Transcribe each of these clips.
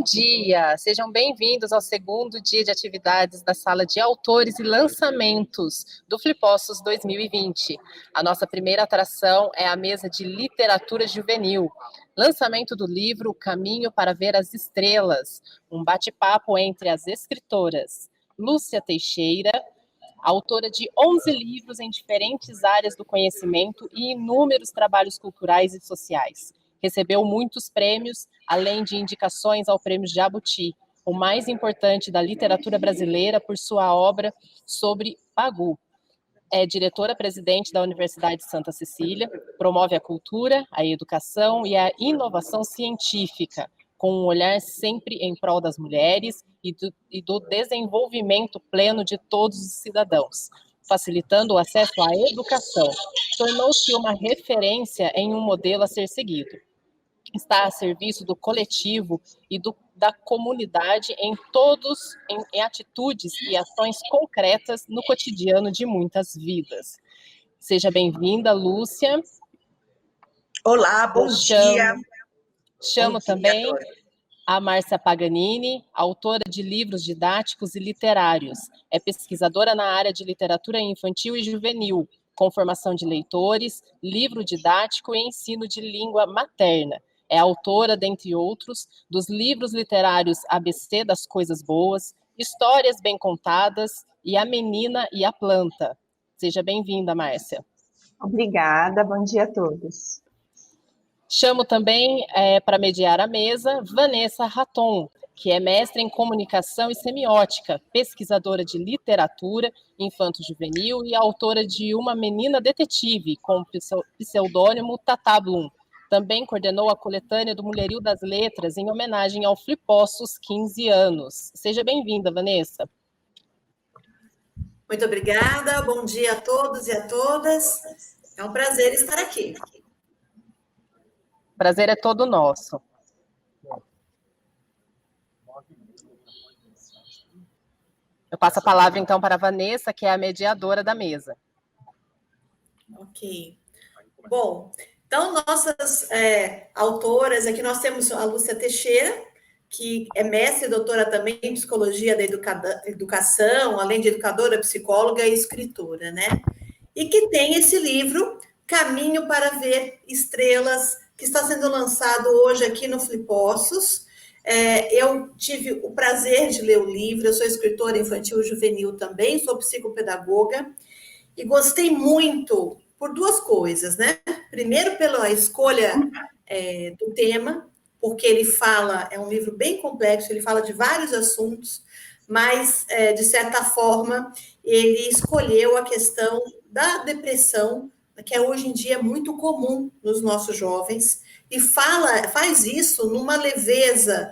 Bom dia, sejam bem-vindos ao segundo dia de atividades da Sala de Autores e Lançamentos do Flipossos 2020. A nossa primeira atração é a mesa de literatura juvenil, lançamento do livro Caminho para Ver as Estrelas, um bate-papo entre as escritoras Lúcia Teixeira, autora de 11 livros em diferentes áreas do conhecimento e inúmeros trabalhos culturais e sociais. Recebeu muitos prêmios, além de indicações ao Prêmio Jabuti, o mais importante da literatura brasileira por sua obra sobre Pagu. É diretora-presidente da Universidade de Santa Cecília, promove a cultura, a educação e a inovação científica, com um olhar sempre em prol das mulheres e do desenvolvimento pleno de todos os cidadãos, facilitando o acesso à educação. Tornou-se uma referência em um modelo a ser seguido. Está a serviço do coletivo e da comunidade em atitudes e ações concretas no cotidiano de muitas vidas. Seja bem-vinda, Lúcia. Olá, bom dia. Chamo também a Márcia Paganini, autora de livros didáticos e literários. É pesquisadora na área de literatura infantil e juvenil, com formação de leitores, livro didático e ensino de língua materna. É autora, dentre outros, dos livros literários ABC das Coisas Boas, Histórias Bem Contadas e A Menina e a Planta. Seja bem-vinda, Márcia. Obrigada, bom dia a todos. Chamo também, para mediar a mesa, Vanessa Raton, que é mestre em comunicação e semiótica, pesquisadora de literatura infanto-juvenil e autora de Uma Menina Detetive, com o pseudônimo Tata Blum. Também coordenou a coletânea do Mulherio das Letras em homenagem ao Flipossos 15 anos. Seja bem-vinda, Vanessa. Muito obrigada, bom dia a todos e a todas. É um prazer estar aqui. Prazer é todo nosso. Eu passo a palavra, então, para a Vanessa, que é a mediadora da mesa. Ok. Bom, então, nossas autoras, aqui nós temos a Lúcia Teixeira, que é mestre e doutora também em psicologia da educação, além de educadora, psicóloga e escritora, né? E que tem esse livro, Caminho para Ver Estrelas, que está sendo lançado hoje aqui no Flipossos. Eu tive o prazer de ler o livro, eu sou escritora infantil e juvenil também, sou psicopedagoga, e gostei muito por duas coisas, né? Primeiro, pela escolha do tema, porque ele fala, é um livro bem complexo, ele fala de vários assuntos, mas, de certa forma, ele escolheu a questão da depressão, que hoje em dia é muito comum nos nossos jovens, e faz isso numa leveza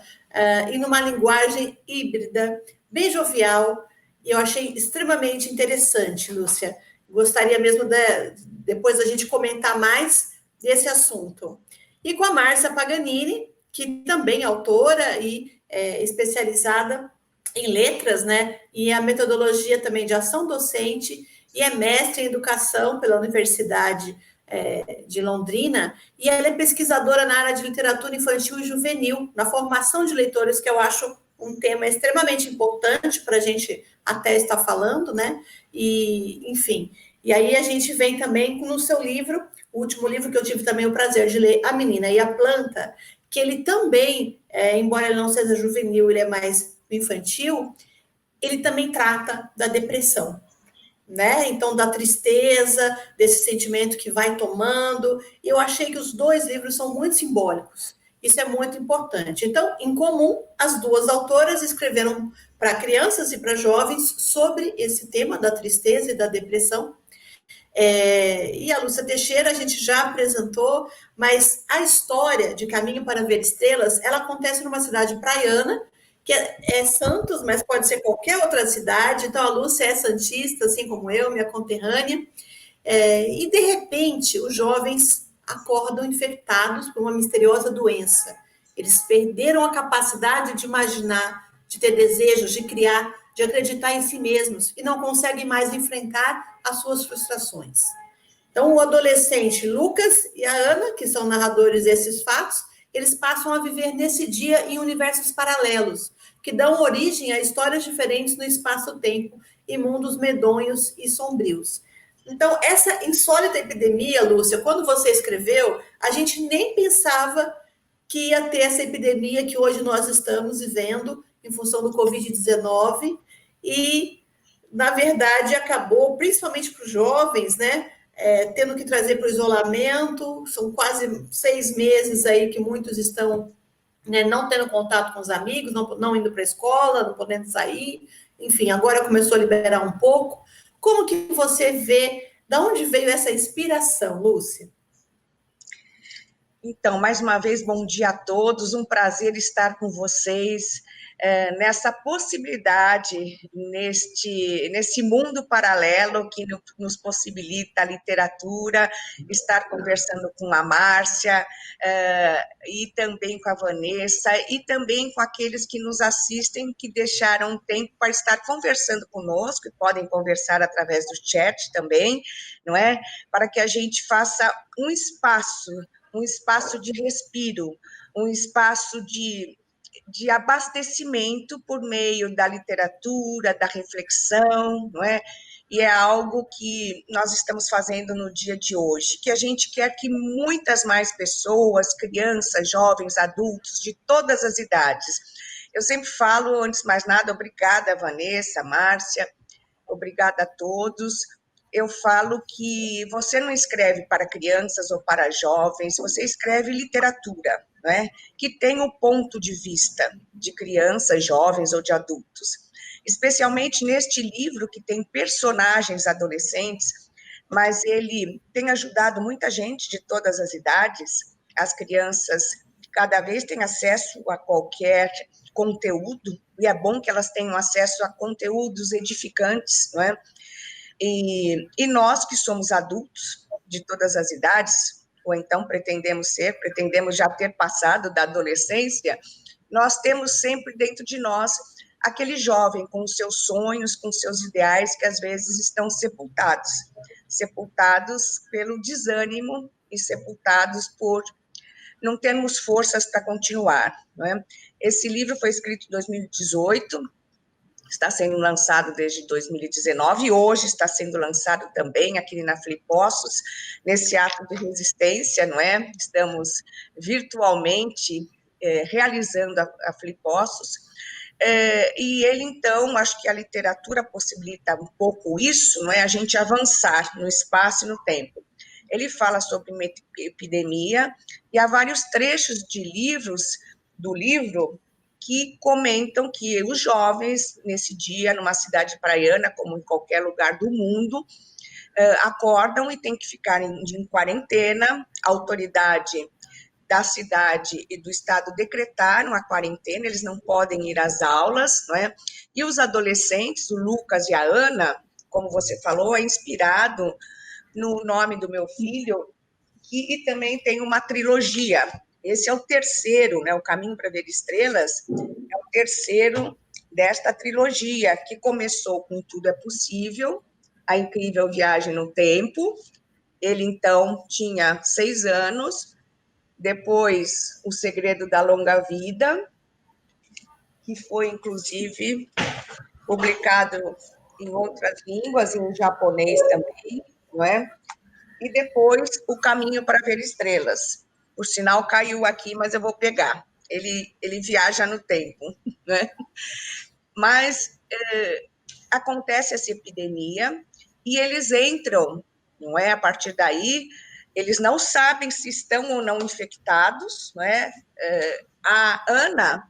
e numa linguagem híbrida, bem jovial, e eu achei extremamente interessante, Lúcia. Gostaria mesmo depois a gente comentar mais desse assunto. E com a Márcia Paganini, que também é autora e especializada em letras, né? E a metodologia também de ação docente, e é mestre em educação pela Universidade de Londrina, e ela é pesquisadora na área de literatura infantil e juvenil, na formação de leitores, que eu acho um tema extremamente importante para a gente até estar falando, né? E, enfim, e aí a gente vem também no seu livro, o último livro que eu tive também o prazer de ler, A Menina e a Planta, que ele também, embora ele não seja juvenil, ele é mais infantil, ele também trata da depressão, né? Então, da tristeza, desse sentimento que vai tomando. Eu achei que os dois livros são muito simbólicos. Isso é muito importante. Então, em comum, as duas autoras escreveram para crianças e para jovens sobre esse tema da tristeza e da depressão. E a Lúcia Teixeira a gente já apresentou, mas a história de Caminho para Ver Estrelas, ela acontece numa cidade praiana, que é Santos, mas pode ser qualquer outra cidade. Então, a Lúcia é santista, assim como eu, minha conterrânea. E, de repente, os jovens acordam infectados por uma misteriosa doença. Eles perderam a capacidade de imaginar, de ter desejos, de criar, de acreditar em si mesmos, e não conseguem mais enfrentar as suas frustrações. Então, o adolescente Lucas e a Ana, que são narradores desses fatos, eles passam a viver nesse dia em universos paralelos, que dão origem a histórias diferentes no espaço-tempo e mundos medonhos e sombrios. Então, essa insólita epidemia, Lúcia, quando você escreveu, a gente nem pensava que ia ter essa epidemia que hoje nós estamos vivendo em função do Covid-19 e, na verdade, acabou, principalmente para os jovens, né, tendo que trazer para o isolamento. São quase 6 meses aí que muitos estão, né, não tendo contato com os amigos, não indo para a escola, não podendo sair. Enfim, agora começou a liberar um pouco. Como que você vê, de onde veio essa inspiração, Lúcia? Então, mais uma vez, bom dia a todos, um prazer estar com vocês nessa possibilidade, nesse mundo paralelo que nos possibilita a literatura, estar conversando com a Márcia, e também com a Vanessa, e também com aqueles que nos assistem, que deixaram tempo para estar conversando conosco, e podem conversar através do chat também, não é? Para que a gente faça um espaço de respiro, um espaço de abastecimento por meio da literatura, da reflexão, não é? E é algo que nós estamos fazendo no dia de hoje, que a gente quer que muitas mais pessoas, crianças, jovens, adultos, de todas as idades. Eu sempre falo, antes de mais nada, obrigada, Vanessa, Márcia, obrigada a todos. Eu falo que você não escreve para crianças ou para jovens, você escreve literatura, não é? Que tem o ponto de vista de crianças, jovens ou de adultos. Especialmente neste livro que tem personagens adolescentes, mas ele tem ajudado muita gente de todas as idades. As crianças cada vez têm acesso a qualquer conteúdo, e é bom que elas tenham acesso a conteúdos edificantes, não é? E nós que somos adultos de todas as idades, ou então pretendemos já ter passado da adolescência, nós temos sempre dentro de nós aquele jovem com os seus sonhos, com os seus ideais, que às vezes estão sepultados pelo desânimo e sepultados por não termos forças para continuar, não é? Esse livro foi escrito em 2018, está sendo lançado desde 2019, e hoje está sendo lançado também aqui na Flipossos, nesse ato de resistência, não é? Estamos virtualmente realizando a Flipossos, e ele, então, acho que a literatura possibilita um pouco isso, não é? A gente avançar no espaço e no tempo. Ele fala sobre uma epidemia, e há vários trechos do livro, que comentam que os jovens, nesse dia, numa cidade praiana, como em qualquer lugar do mundo, acordam e têm que ficar em quarentena. A autoridade da cidade e do estado decretaram a quarentena, eles não podem ir às aulas, não é? E os adolescentes, o Lucas e a Ana, como você falou, é inspirado no nome do meu filho, e também tem uma trilogia. Esse é o terceiro, né? O Caminho para Ver Estrelas é o terceiro desta trilogia, que começou com Tudo é Possível, A Incrível Viagem no Tempo. Ele, então, tinha 6 anos. Depois, O Segredo da Longa Vida, que foi, inclusive, publicado em outras línguas, em japonês também, não é? E depois, O Caminho para Ver Estrelas. Por sinal, caiu aqui, mas eu vou pegar. Ele viaja no tempo, né? Mas acontece essa epidemia e eles entram, não é? A partir daí, eles não sabem se estão ou não infectados, não é? A Ana,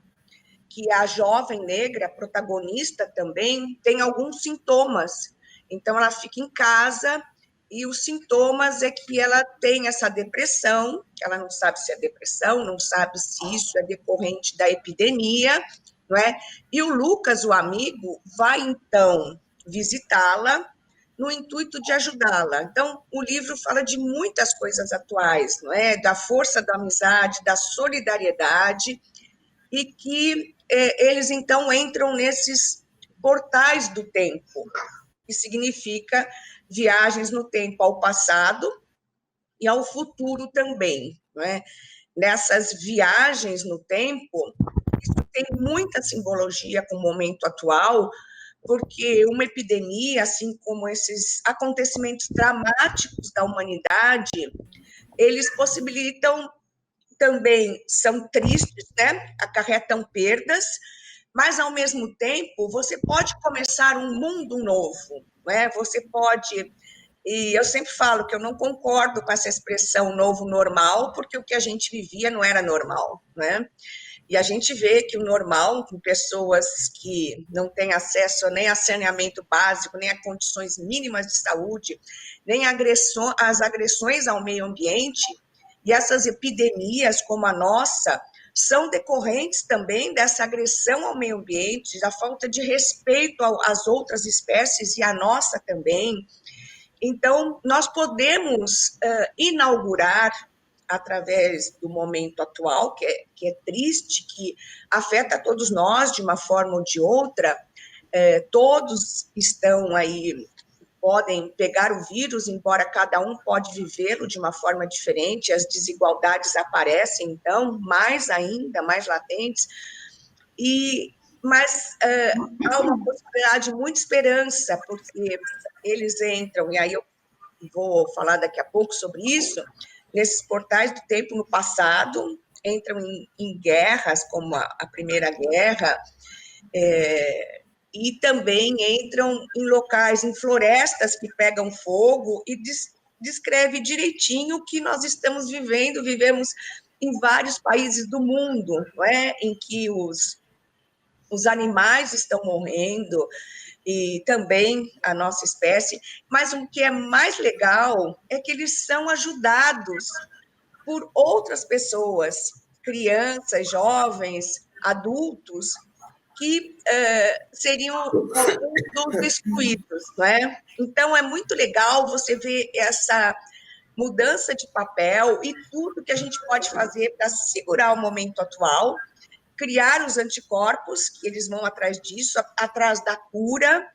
que é a jovem negra, protagonista também, tem alguns sintomas. Então, ela fica em casa, e os sintomas é que ela tem essa depressão, ela não sabe se é depressão, não sabe se isso é decorrente da epidemia, não é? E o Lucas, o amigo, vai, então, visitá-la no intuito de ajudá-la. Então, o livro fala de muitas coisas atuais, não é? Da força da amizade, da solidariedade, e que eles, então, entram nesses portais do tempo, que significa viagens no tempo ao passado e ao futuro também, não é? nessas viagens no tempo, isso tem muita simbologia com o momento atual, porque uma epidemia, assim como esses acontecimentos dramáticos da humanidade, eles possibilitam também, são tristes, né? Acarretam perdas, mas, ao mesmo tempo, você pode começar um mundo novo, né? Você pode... E eu sempre falo que eu não concordo com essa expressão novo normal, porque o que a gente vivia não era normal, né? E a gente vê que o normal, com pessoas que não têm acesso nem a saneamento básico, nem a condições mínimas de saúde, nem as agressões ao meio ambiente, e essas epidemias como a nossa, são decorrentes também dessa agressão ao meio ambiente, da falta de respeito às outras espécies e à nossa também. Então, nós podemos inaugurar, através do momento atual, que é triste, que afeta todos nós de uma forma ou de outra, todos estão aí, podem pegar o vírus, embora cada um pode vivê-lo de uma forma diferente, as desigualdades aparecem, então, mais ainda, mais latentes, mas há uma possibilidade, muita esperança, porque eles entram, e aí eu vou falar daqui a pouco sobre isso, nesses portais do tempo no passado, entram em guerras, como a Primeira Guerra, e também entram em locais, em florestas que pegam fogo, e descreve direitinho o que nós estamos vivendo, vivemos em vários países do mundo, não é? Em que os animais estão morrendo, e também a nossa espécie, mas o que é mais legal é que eles são ajudados por outras pessoas, crianças, jovens, adultos, que seriam alguns dos excluídos, não é? Então, é muito legal você ver essa mudança de papel e tudo que a gente pode fazer para segurar o momento atual, criar os anticorpos, que eles vão atrás disso, atrás da cura,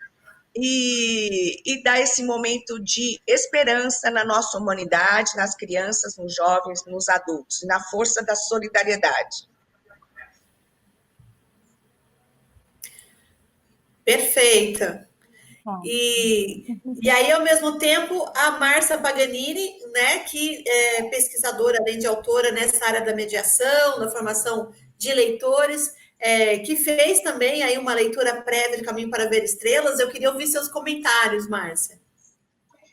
e dar esse momento de esperança na nossa humanidade, nas crianças, nos jovens, nos adultos, na força da solidariedade. Perfeita. E aí, ao mesmo tempo, a Márcia Paganini, né, que é pesquisadora, além de autora, nessa área da mediação, da formação de leitores, que fez também aí uma leitura prévia de Caminho para Ver Estrelas. Eu queria ouvir seus comentários, Márcia.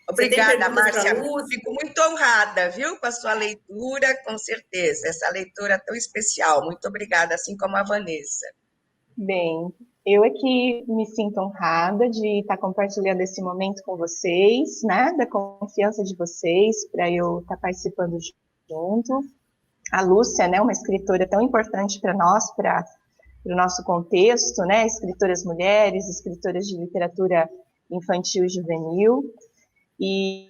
Obrigada, Márcia. Fico muito honrada, viu, com a sua leitura, com certeza. Essa leitura tão especial. Muito obrigada, assim como a Vanessa. Bem, eu aqui me sinto honrada de estar compartilhando esse momento com vocês, né, da confiança de vocês, para eu estar participando junto. A Lúcia, né, uma escritora tão importante para nós, para o nosso contexto, né, escritoras mulheres, escritoras de literatura infantil e juvenil, e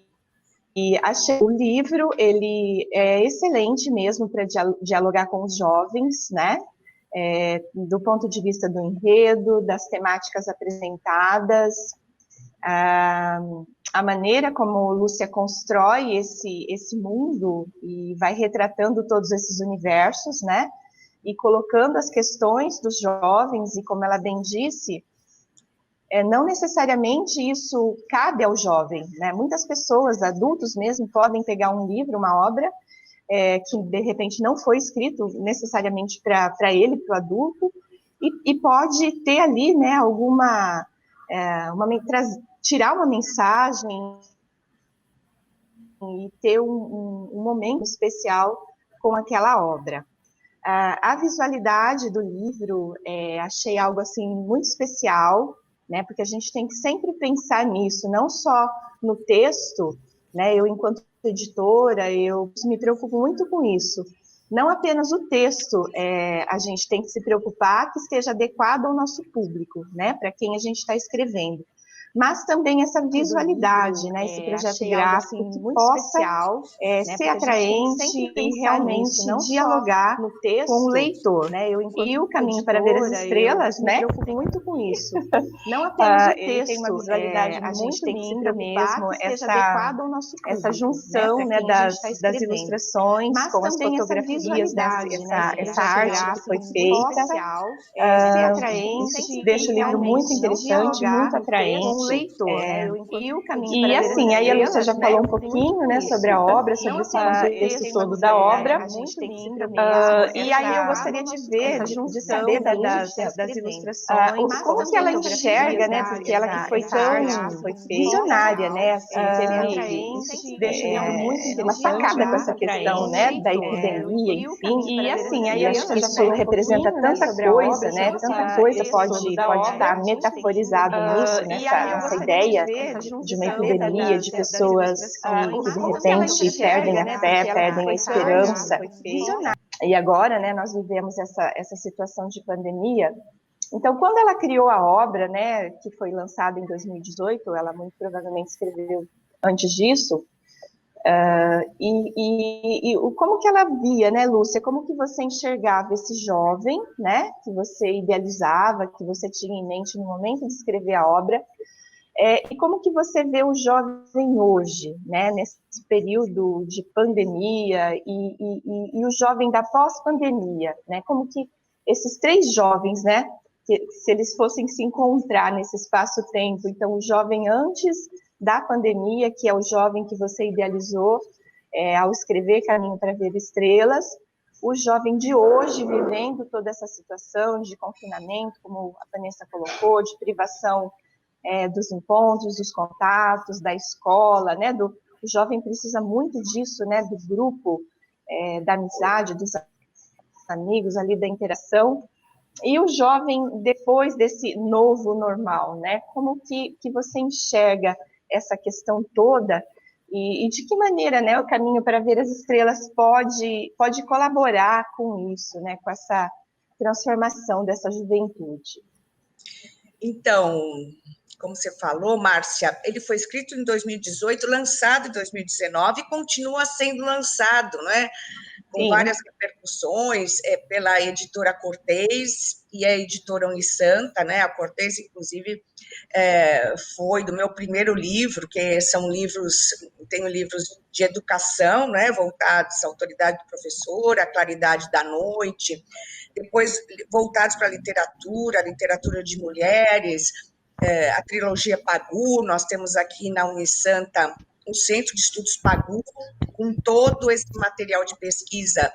achei o livro, ele é excelente mesmo para dialogar com os jovens, né, do ponto de vista do enredo, das temáticas apresentadas, a maneira como Lúcia constrói esse mundo e vai retratando todos esses universos, né, e colocando as questões dos jovens, e como ela bem disse, não necessariamente isso cabe ao jovem, né, muitas pessoas, adultos mesmo, podem pegar um livro, uma obra, que de repente não foi escrito necessariamente para ele, para o adulto, e pode ter ali, né, alguma, tirar uma mensagem e ter um momento especial com aquela obra. A visualidade do livro, achei algo assim muito especial, né, porque a gente tem que sempre pensar nisso, não só no texto, né, eu enquanto editora, eu me preocupo muito com isso. Não apenas o texto, a gente tem que se preocupar que esteja adequado ao nosso público, né, para quem a gente está escrevendo, mas também essa visualidade, né? Esse projeto gráfico que possa ser atraente e realmente dialogar com o leitor. E o Caminho para Ver as Estrelas, né? Me preocupo muito com isso. Não apenas o texto, ele tem uma visualidade a gente muito tem que se linda preocupar mesmo, que seja adequado ao nosso público, essa junção, né, das ilustrações mas com as também essa fotografias, visualidade, essa arte que foi feita, ser atraente, isso deixa o livro muito interessante, muito atraente. com o leitor, E o Caminho para Ver as Estrelas, aí a Lúcia já falou um pouquinho, né, sobre a obra, sobre esse contexto todo da obra. E aí eu gostaria de ver, de saber das ilustrações, como que ela enxerga, né, porque ela que foi tão visionária, né, assim, teve deixa o livro muito interessante, uma sacada com essa questão, né, da epidemia, enfim, e assim, aí eu acho que isso representa tanta coisa, né, tanta coisa pode estar metaforizado nisso, nessa ideia de uma epidemia, de pessoas que de repente perdem a fé, perdem a esperança. E agora, né, nós vivemos essa situação de pandemia. Então, quando ela criou a obra, né, que foi lançada em 2018, ela muito provavelmente escreveu antes disso, como que ela via, né, Lúcia, como que você enxergava esse jovem, né, que você idealizava, que você tinha em mente no momento de escrever a obra, e como que você vê o jovem hoje, né, nesse período de pandemia e o jovem da pós-pandemia, né, como que esses três jovens, né, que, se eles fossem se encontrar nesse espaço-tempo, então o jovem antes da pandemia, que é o jovem que você idealizou ao escrever Caminho para Ver Estrelas, o jovem de hoje vivendo toda essa situação de confinamento, como a Vanessa colocou, de privação dos encontros, dos contatos, da escola, né? O jovem precisa muito disso, né? Do grupo, da amizade, dos amigos ali, da interação. E o jovem depois desse novo normal, né? Como que você enxerga essa questão toda e de que maneira, né, o Caminho para Ver as Estrelas pode colaborar com isso, né? Com essa transformação dessa juventude? Então, como você falou, Márcia, ele foi escrito em 2018, lançado em 2019 e continua sendo lançado, não é? Com várias repercussões, pela editora Cortez e a editora Unisanta, né? A Cortez, inclusive, foi do meu primeiro livro, que são livros, tenho livros de educação, né? Voltados à autoridade do professor, à claridade da noite, depois voltados para a literatura de mulheres, a trilogia Pagu, nós temos aqui na Unisanta o Centro de Estudos Pagu, com todo esse material de pesquisa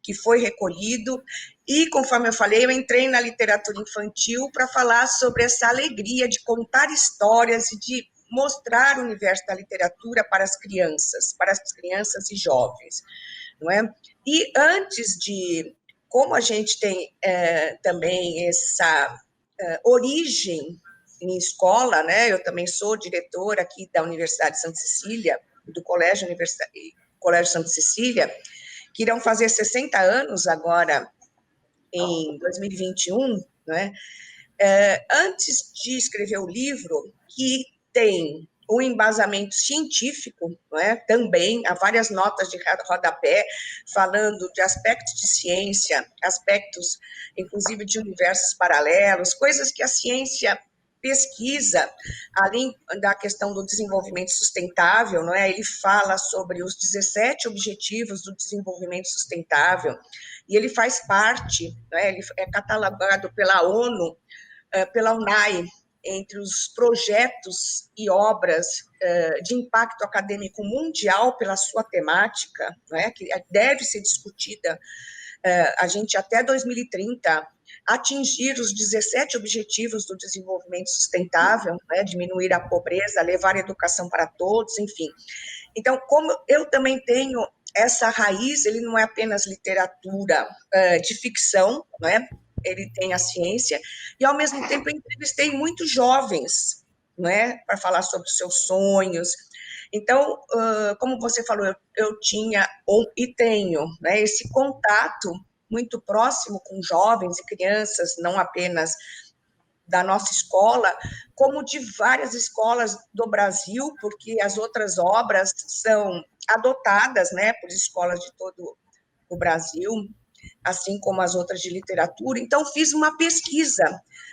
que foi recolhido, e, conforme eu falei, eu entrei na literatura infantil para falar sobre essa alegria de contar histórias e de mostrar o universo da literatura para as crianças e jovens, não é? E antes de, como a gente tem também essa origem em escola, né? Eu também sou diretora aqui da Universidade de Santa Cecília, do Colégio Santa Cecília, que irão fazer 60 anos agora, em 2021, né? Antes de escrever o livro, que tem um embasamento científico, não é? Também há várias notas de rodapé falando de aspectos de ciência, aspectos, inclusive, de universos paralelos, coisas que a ciência pesquisa, além da questão do desenvolvimento sustentável, não é? Ele fala sobre os 17 Objetivos do Desenvolvimento Sustentável, e ele faz parte, não é? Ele é catalogado pela ONU, pela UNAI, entre os projetos e obras de impacto acadêmico mundial pela sua temática, não é? Que deve ser discutida, a gente até 2030, atingir os 17 Objetivos do Desenvolvimento Sustentável, né? Diminuir a pobreza, levar a educação para todos, enfim. Então, como eu também tenho essa raiz, ele não é apenas literatura de ficção, não é? Ele tem a ciência, e, ao mesmo tempo, eu entrevistei muitos jovens, não é? Para falar sobre os seus sonhos. Então, como você falou, eu tinha e tenho, né, esse contato muito próximo com jovens e crianças, não apenas da nossa escola, como de várias escolas do Brasil, porque as outras obras são adotadas, né, por escolas de todo o Brasil, assim como as outras de literatura. Então, fiz uma pesquisa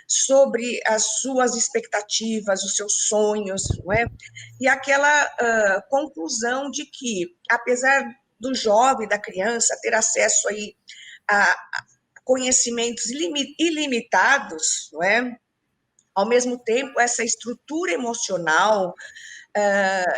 sobre as suas expectativas, os seus sonhos, não é? E aquela conclusão de que, apesar do jovem, da criança, ter acesso aí a conhecimentos ilimitados, não é? Ao mesmo tempo, essa estrutura emocional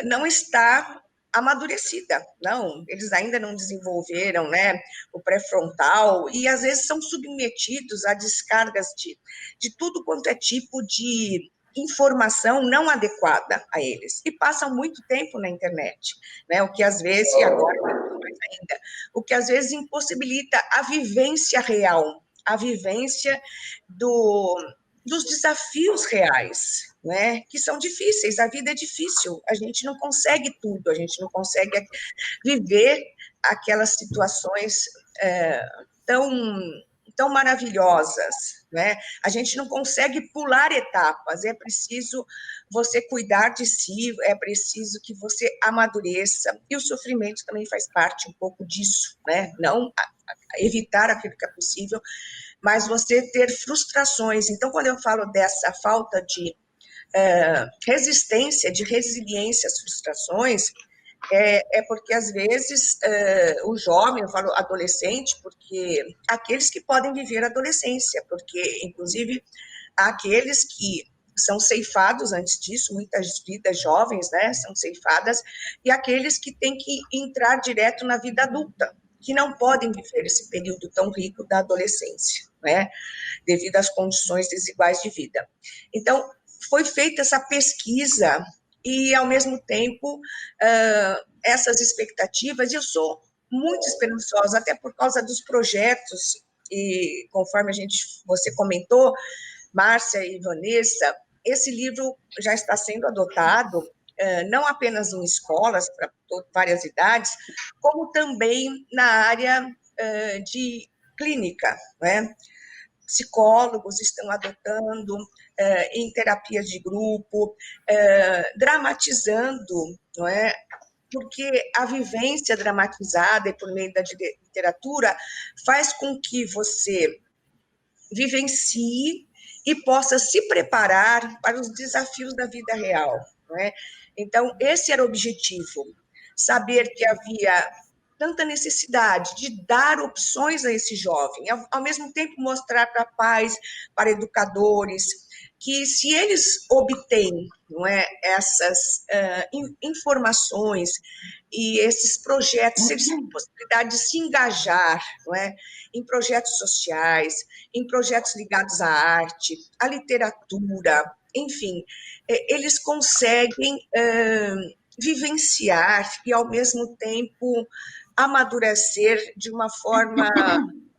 não está amadurecida, não, eles ainda não desenvolveram, né, o pré-frontal, e às vezes são submetidos a descargas de tudo quanto é tipo de informação não adequada a eles, e passam muito tempo na internet, né, o que às vezes, e agora mais ainda, o que às vezes impossibilita a vivência real, a vivência dos desafios reais, né, que são difíceis, a vida é difícil, a gente não consegue tudo, a gente não consegue viver aquelas situações tão, tão maravilhosas, né, a gente não consegue pular etapas, é preciso você cuidar de si, é preciso que você amadureça, e o sofrimento também faz parte um pouco disso, né, não evitar aquilo que é possível, mas você ter frustrações. Então, quando eu falo dessa falta de resistência, de resiliência às frustrações, é porque, às vezes, o jovem, eu falo adolescente, porque aqueles que podem viver a adolescência, porque, inclusive, há aqueles que são ceifados antes disso, muitas vidas jovens, né, são ceifadas, e aqueles que têm que entrar direto na vida adulta, que não podem viver esse período tão rico da adolescência, né, devido às condições desiguais de vida. Então, foi feita essa pesquisa e, ao mesmo tempo, essas expectativas, e eu sou muito esperançosa, até por causa dos projetos, e conforme você comentou, Márcia e Vanessa, esse livro já está sendo adotado, não apenas em escolas, para várias idades, como também na área de clínica, né? Psicólogos estão adotando em terapias de grupo, dramatizando, não é? Porque a vivência dramatizada e por meio da literatura faz com que você vivencie e possa se preparar para os desafios da vida real, não é? Então, esse era o objetivo, saber que havia tanta necessidade de dar opções a esse jovem, ao mesmo tempo mostrar para pais, para educadores, que se eles obtêm, não é, essas informações e esses projetos, se eles têm possibilidade de se engajar, não é, em projetos sociais, em projetos ligados à arte, à literatura, enfim, eles conseguem vivenciar e, ao mesmo tempo, amadurecer de uma forma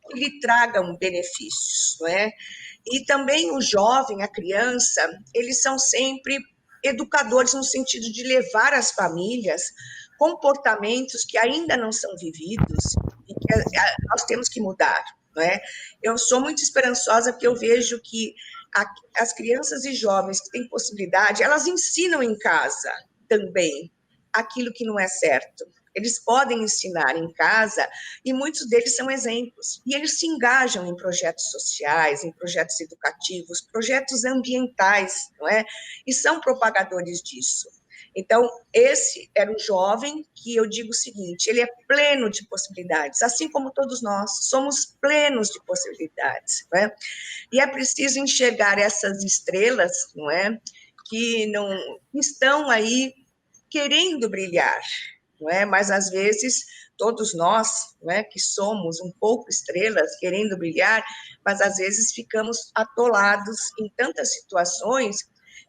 que lhe tragam benefícios, não é? E também o jovem, a criança, eles são sempre educadores no sentido de levar às famílias comportamentos que ainda não são vividos e que nós temos que mudar, não é? Eu sou muito esperançosa porque eu vejo que as crianças e jovens que têm possibilidade, elas ensinam em casa também aquilo que não é certo. Eles podem ensinar em casa e muitos deles são exemplos. E eles se engajam em projetos sociais, em projetos educativos, projetos ambientais, não é? E são propagadores disso. Então, esse era o jovem que eu digo o seguinte, ele é pleno de possibilidades, assim como todos nós, somos plenos de possibilidades, não é? E é preciso enxergar essas estrelas, não é? Que não estão aí querendo brilhar, não é? Mas, às vezes, todos nós, não é, que somos um pouco estrelas, querendo brilhar, mas, às vezes, ficamos atolados em tantas situações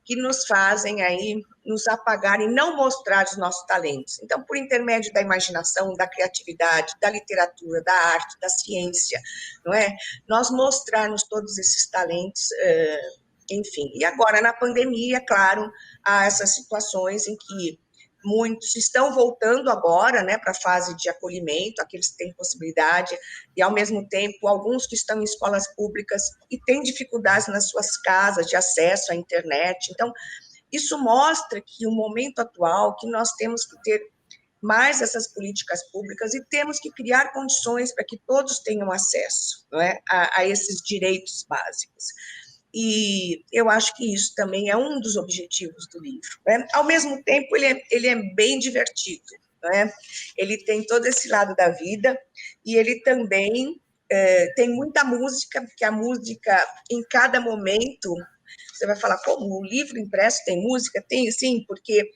que nos fazem aí nos apagar e não mostrar os nossos talentos. Então, por intermédio da imaginação, da criatividade, da literatura, da arte, da ciência, não é? Nós mostrarmos todos esses talentos, enfim. E agora, na pandemia, claro, há essas situações em que muitos estão voltando agora, né, para a fase de acolhimento, aqueles que têm possibilidade, e, ao mesmo tempo, alguns que estão em escolas públicas e têm dificuldades nas suas casas de acesso à internet. Então, isso mostra que o momento atual, que nós temos que ter mais essas políticas públicas e temos que criar condições para que todos tenham acesso, não é, a esses direitos básicos. E eu acho que isso também é um dos objetivos do livro, né? Ao mesmo tempo, ele é bem divertido, né? Ele tem todo esse lado da vida e ele também tem muita música, porque a música, em cada momento, você vai falar, como o livro impresso tem música? Tem, sim, porque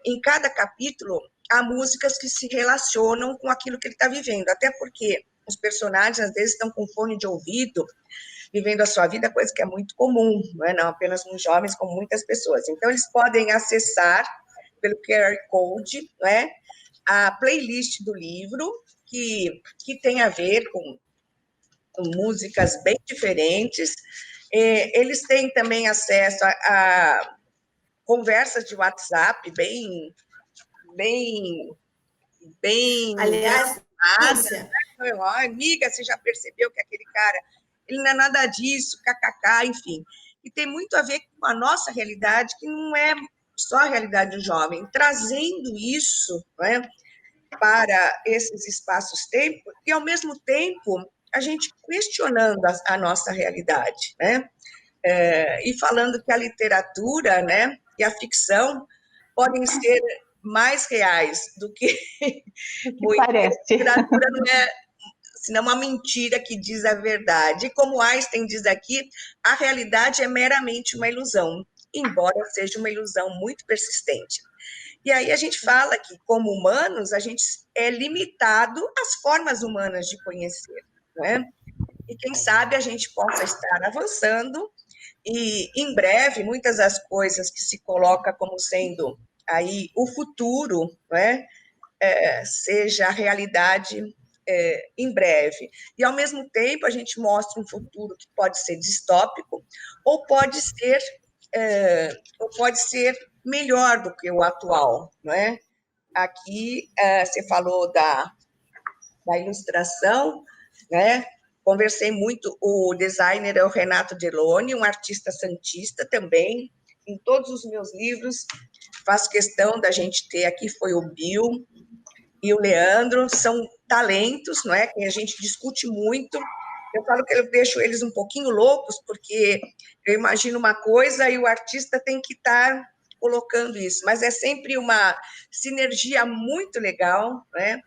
em cada capítulo há músicas que se relacionam com aquilo que ele está vivendo, até porque os personagens, às vezes, estão com fone de ouvido, vivendo a sua vida, coisa que é muito comum, não é? Não apenas nos jovens, como muitas pessoas. Então, eles podem acessar, pelo QR Code, não é? A playlist do livro, que tem a ver com músicas bem diferentes. Eles têm também acesso a conversas de WhatsApp bem Aliás, Lúcia, né? Amiga, você já percebeu que aquele cara, ele não é nada disso, kkk, enfim. E tem muito a ver com a nossa realidade, que não é só a realidade do jovem, trazendo isso, né, para esses espaços-tempo, e, ao mesmo tempo, a gente questionando a nossa realidade, né? E falando que a literatura, né, e a ficção podem ser mais reais do que parece. A literatura não é senão uma mentira que diz a verdade. E como Einstein diz aqui, a realidade é meramente uma ilusão, embora seja uma ilusão muito persistente. E aí a gente fala que, como humanos, a gente é limitado às formas humanas de conhecer, né? E quem sabe a gente possa estar avançando e, em breve, muitas das coisas que se coloca como sendo aí o futuro, né, seja a realidade em breve. E, ao mesmo tempo, a gente mostra um futuro que pode ser distópico ou pode ser melhor do que o atual, não é? Aqui, você falou da ilustração, né? Conversei muito, o designer é o Renato Deloni, um artista santista também. Em todos os meus livros, faço questão da gente ter aqui, foi o Bill e o Leandro, são talentos, não é? Que a gente discute muito. Eu falo que eu deixo eles um pouquinho loucos, porque eu imagino uma coisa e o artista tem que estar colocando isso, mas é sempre uma sinergia muito legal, né?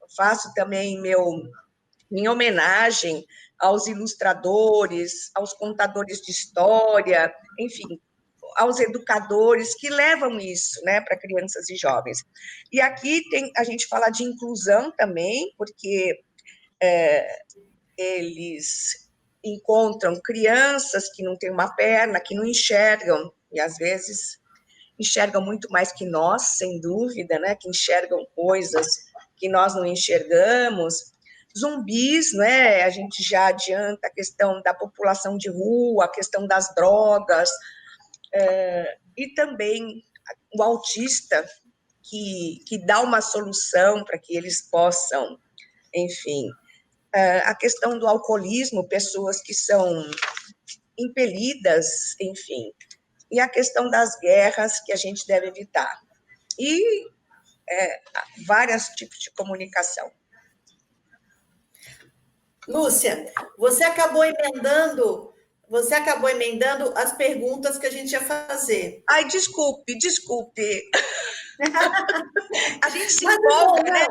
Eu faço também minha homenagem aos ilustradores, aos contadores de história, enfim, aos educadores que levam isso, né, para crianças e jovens. E aqui a gente fala de inclusão também, porque eles encontram crianças que não têm uma perna, que não enxergam, e às vezes enxergam muito mais que nós, sem dúvida, né, que enxergam coisas que nós não enxergamos. Zumbis, né, a gente já adianta a questão da população de rua, a questão das drogas, e também o autista, que dá uma solução para que eles possam, enfim, a questão do alcoolismo, pessoas que são impelidas, enfim, e a questão das guerras que a gente deve evitar. E vários tipos de comunicação. Lúcia, você acabou emendando as perguntas que a gente ia fazer. Ai, desculpe. A gente se empolga, né?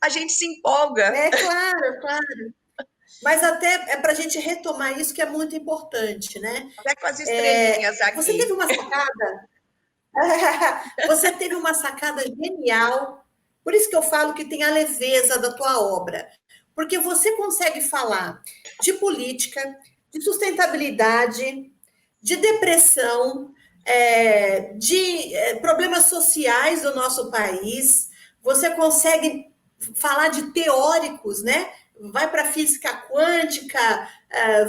A gente se empolga. É claro, claro. Mas até é para a gente retomar isso que é muito importante, né? Até com as estrelinhas aqui. Você teve uma sacada. Você teve uma sacada genial. Por isso que eu falo que tem a leveza da tua obra. Porque você consegue falar de política, de sustentabilidade, de depressão, de problemas sociais do nosso país. Você consegue falar de teóricos, né? Vai para a física quântica,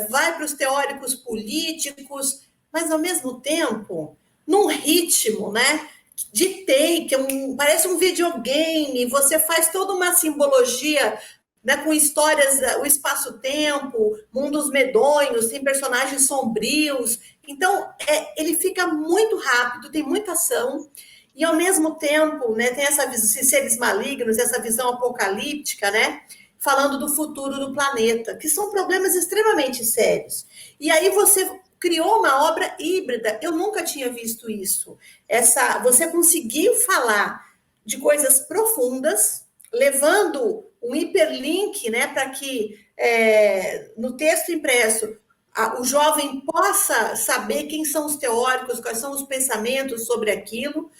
vai para os teóricos políticos, mas, ao mesmo tempo, num ritmo, né, de take, parece um videogame, você faz toda uma simbologia, né, com histórias, o espaço-tempo, mundos medonhos, tem personagens sombrios. Então, ele fica muito rápido, tem muita ação, e ao mesmo tempo, né, tem esses seres malignos, essa visão apocalíptica, né, falando do futuro do planeta, que são problemas extremamente sérios. E aí você criou uma obra híbrida, eu nunca tinha visto isso. Você conseguiu falar de coisas profundas, levando um hiperlink, né, para que no texto impresso o jovem possa saber quem são os teóricos, quais são os pensamentos sobre aquilo.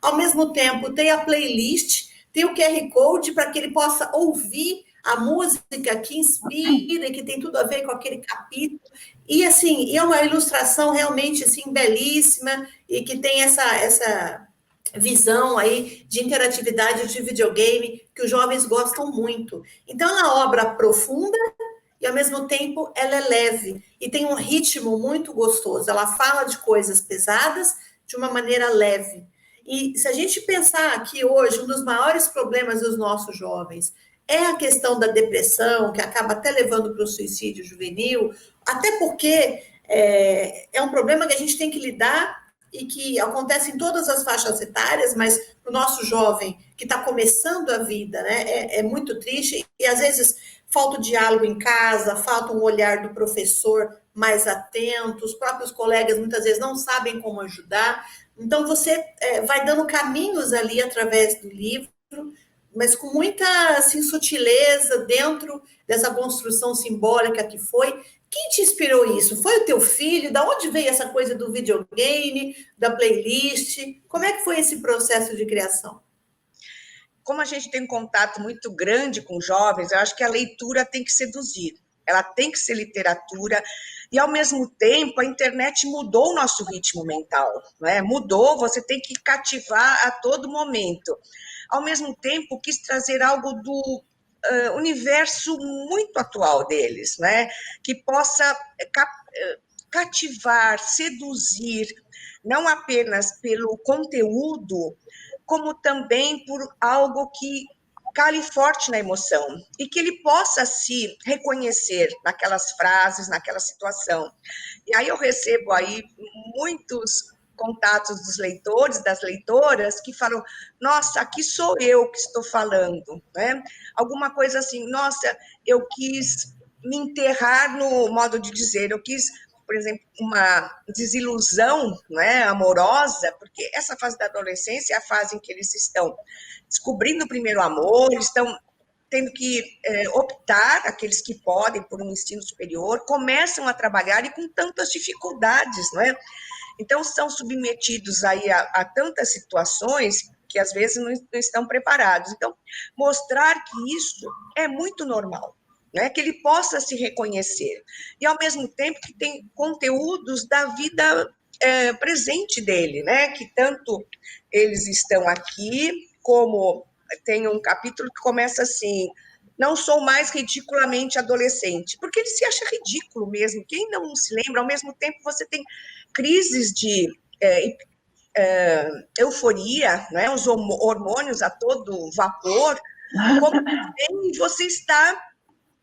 Ao mesmo tempo, tem a playlist, tem o QR Code para que ele possa ouvir a música que inspira, que tem tudo a ver com aquele capítulo. E, assim, é uma ilustração realmente assim, belíssima e que tem essa visão aí de interatividade de videogame que os jovens gostam muito. Então, é uma obra profunda e, ao mesmo tempo, ela é leve e tem um ritmo muito gostoso. Ela fala de coisas pesadas de uma maneira leve. E se a gente pensar que hoje um dos maiores problemas dos nossos jovens é a questão da depressão, que acaba até levando para o suicídio juvenil, até porque é um problema que a gente tem que lidar e que acontece em todas as faixas etárias, mas para o nosso jovem que está começando a vida, né, é muito triste e às vezes falta o diálogo em casa, falta um olhar do professor mais atento, os próprios colegas muitas vezes não sabem como ajudar. Então, você vai dando caminhos ali através do livro, mas com muita assim, sutileza dentro dessa construção simbólica que foi. Quem te inspirou isso? Foi o teu filho? Da onde veio essa coisa do videogame, da playlist? Como é que foi esse processo de criação? Como a gente tem um contato muito grande com jovens, eu acho que a leitura tem que seduzir. Ela tem que ser literatura. E, ao mesmo tempo, a internet mudou o nosso ritmo mental. Né? Mudou, você tem que cativar a todo momento. Ao mesmo tempo, quis trazer algo do universo muito atual deles, né? Que possa cativar, seduzir, não apenas pelo conteúdo, como também por algo que cale forte na emoção e que ele possa se reconhecer naquelas frases, naquela situação. E aí eu recebo aí muitos contatos dos leitores, das leitoras, que falam, nossa, aqui sou eu que estou falando, né? Alguma coisa assim, nossa, eu quis me enterrar no modo de dizer, eu quis, por exemplo, uma desilusão, né, amorosa, porque essa fase da adolescência é a fase em que eles estão descobrindo o primeiro amor, estão tendo que optar, aqueles que podem, por um ensino superior, começam a trabalhar e com tantas dificuldades, não é? Então, são submetidos aí a tantas situações que, às vezes, não estão preparados. Então, mostrar que isso é muito normal, né? Que ele possa se reconhecer. E, ao mesmo tempo, que tem conteúdos da vida presente dele, né? Que tanto eles estão aqui, como tem um capítulo que começa assim, não sou mais ridiculamente adolescente, porque ele se acha ridículo mesmo, quem não se lembra, ao mesmo tempo você tem crises de euforia, né? Os hormônios a todo vapor, como também você está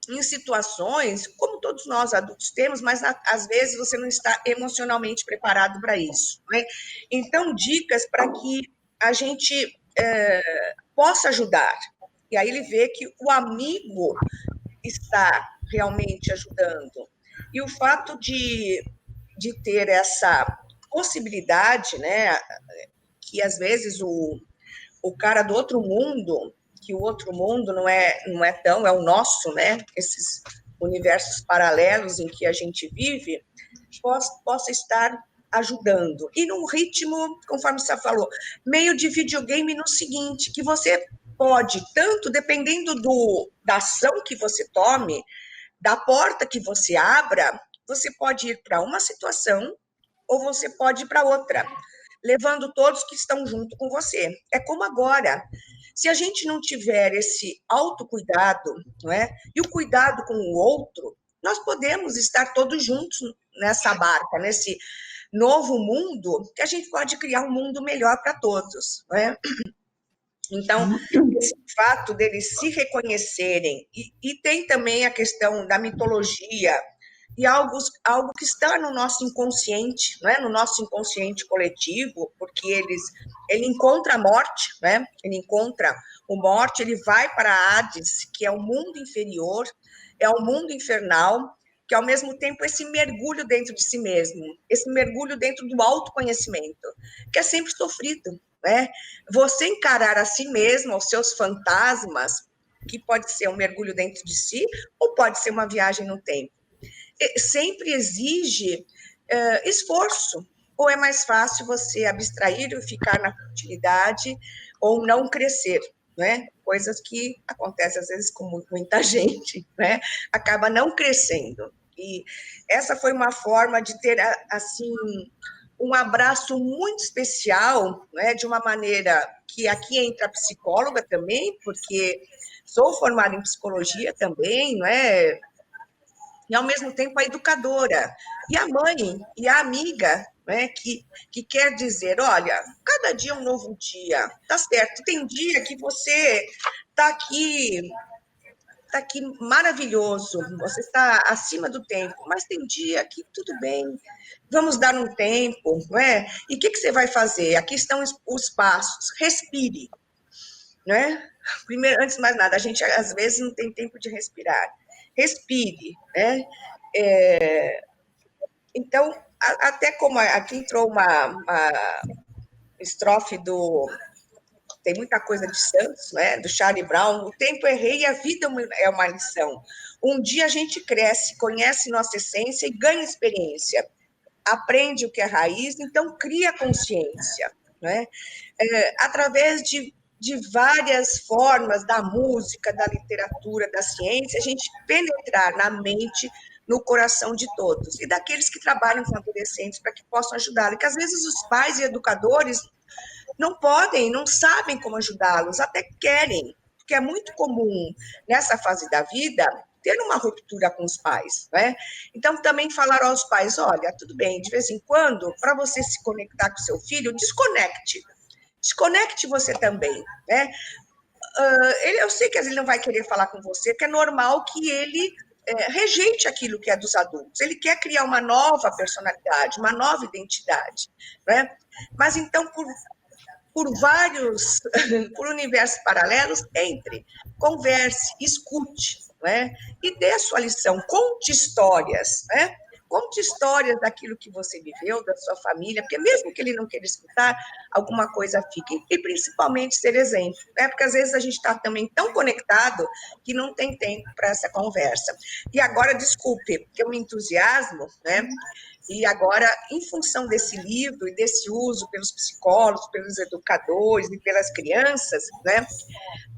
em situações, como todos nós adultos temos, mas às vezes você não está emocionalmente preparado para isso, né? Então, dicas para que a gente possa ajudar. E aí ele vê que o amigo está realmente ajudando. E o fato de ter essa possibilidade, né, que às vezes o cara do outro mundo, que o outro mundo não é tão, é o nosso, né, esses universos paralelos em que a gente vive, possa estar ajudando. E num ritmo, conforme você falou, meio de videogame no seguinte, que você pode, tanto dependendo da ação que você tome, da porta que você abra, você pode ir para uma situação ou você pode ir para outra, levando todos que estão junto com você. É como agora. Se a gente não tiver esse autocuidado, não é? E o cuidado com o outro, nós podemos estar todos juntos nessa barca, novo mundo, que a gente pode criar um mundo melhor para todos, né? Então, esse fato deles se reconhecerem, e tem também a questão da mitologia, e algo que está no nosso inconsciente, né? No nosso inconsciente coletivo, porque ele encontra a morte, né? Ele encontra a morte, ele vai para Hades, que é o mundo inferior, é o mundo infernal, que ao mesmo tempo esse mergulho dentro de si mesmo, esse mergulho dentro do autoconhecimento, que é sempre sofrido, né? Você encarar a si mesmo, os seus fantasmas, que pode ser um mergulho dentro de si, ou pode ser uma viagem no tempo. Sempre exige esforço, ou é mais fácil você abstrair e ficar na futilidade, ou não crescer, né? Coisas que acontecem às vezes com muita gente, né? Acaba não crescendo. E essa foi uma forma de ter, assim, um abraço muito especial, né? De uma maneira que aqui entra a psicóloga também, porque sou formada em psicologia também, não é? E, ao mesmo tempo, a educadora, e a mãe, e a amiga, né, que quer dizer, olha, cada dia é um novo dia, tá certo, tem dia que você tá aqui maravilhoso, você está acima do tempo, mas tem dia que tudo bem, vamos dar um tempo, não é? E o que você vai fazer? Aqui estão os passos, respire, né? Primeiro, antes de mais nada, a gente às vezes não tem tempo de respirar. Respire, né? Então, até como aqui entrou uma estrofe tem muita coisa de Santos, né? Do Charlie Brown, o tempo é rei e a vida é uma lição. Um dia a gente cresce, conhece nossa essência e ganha experiência. Aprende o que é raiz, então cria consciência, né? Através de várias formas da música, da literatura, da ciência, a gente penetrar na mente, no coração de todos, e daqueles que trabalham com adolescentes para que possam ajudá-los, que às vezes os pais e educadores não podem, não sabem como ajudá-los, até querem, porque é muito comum nessa fase da vida ter uma ruptura com os pais, né? Então, também falar aos pais, olha, tudo bem, de vez em quando, para você se conectar com seu filho, desconecte você também, né? Eu sei que ele não vai querer falar com você, que é normal que ele rejeite aquilo que é dos adultos. Ele quer criar uma nova personalidade, uma nova identidade, né? Mas então, por por universos paralelos, entre, converse, escute, né? E dê a sua lição, conte histórias, né? Conte histórias daquilo que você viveu, da sua família, porque mesmo que ele não queira escutar, alguma coisa fique. E principalmente ser exemplo, né? Porque às vezes a gente está também tão conectado que não tem tempo para essa conversa. E agora, desculpe, que eu me entusiasmo, né? E agora, em função desse livro e desse uso pelos psicólogos, pelos educadores e pelas crianças, né?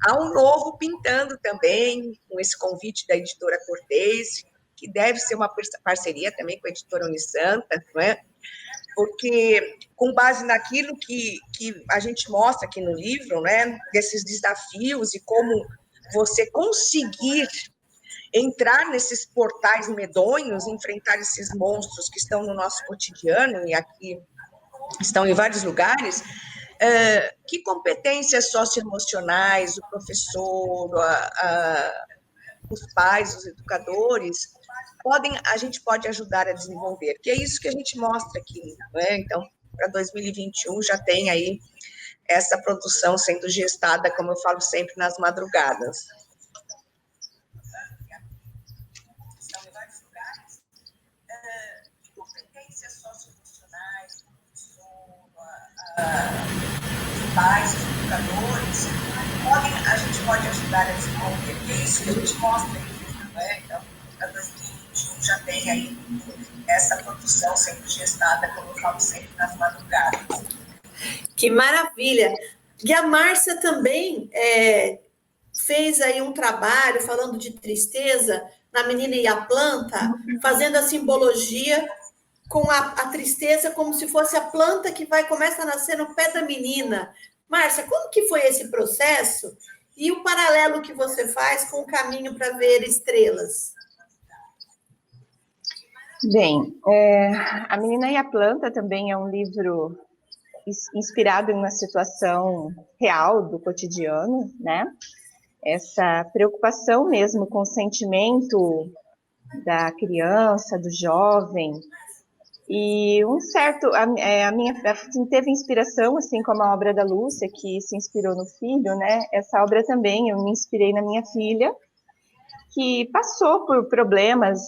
Há um novo pintando também, com esse convite da editora Cortez, que deve ser uma parceria também com a editora Unisanta, não é? Porque, com base naquilo que a gente mostra aqui no livro, né, desses desafios e como você conseguir entrar nesses portais medonhos, enfrentar esses monstros que estão no nosso cotidiano e aqui estão em vários lugares, que competências socioemocionais o professor, os pais, os educadores, a gente pode ajudar a desenvolver, que é isso que a gente mostra aqui, né? Então, para 2021 já tem aí essa produção sendo gestada, como eu falo sempre, nas madrugadas. Competências socioemocionais, os pais, os educadores, a gente pode ajudar a desenvolver, que é isso que a gente mostra aqui, né? Então, para 2021 já tem aí essa produção sendo gestada, como eu falo sempre, nas madrugadas. Que maravilha! E a Márcia também fez aí um trabalho falando de tristeza na Menina e a Planta, fazendo a simbologia com a tristeza como se fosse a planta que começa a nascer no pé da menina. Márcia, como que foi esse processo e o paralelo que você faz com o caminho para ver estrelas? Bem, A Menina e a Planta também é um livro inspirado em uma situação real do cotidiano, né? Essa preocupação mesmo com o sentimento da criança, do jovem, e um certo, a minha assim, teve inspiração, assim como a obra da Lúcia, que se inspirou no filho, né? Essa obra também, eu me inspirei na minha filha, que passou por problemas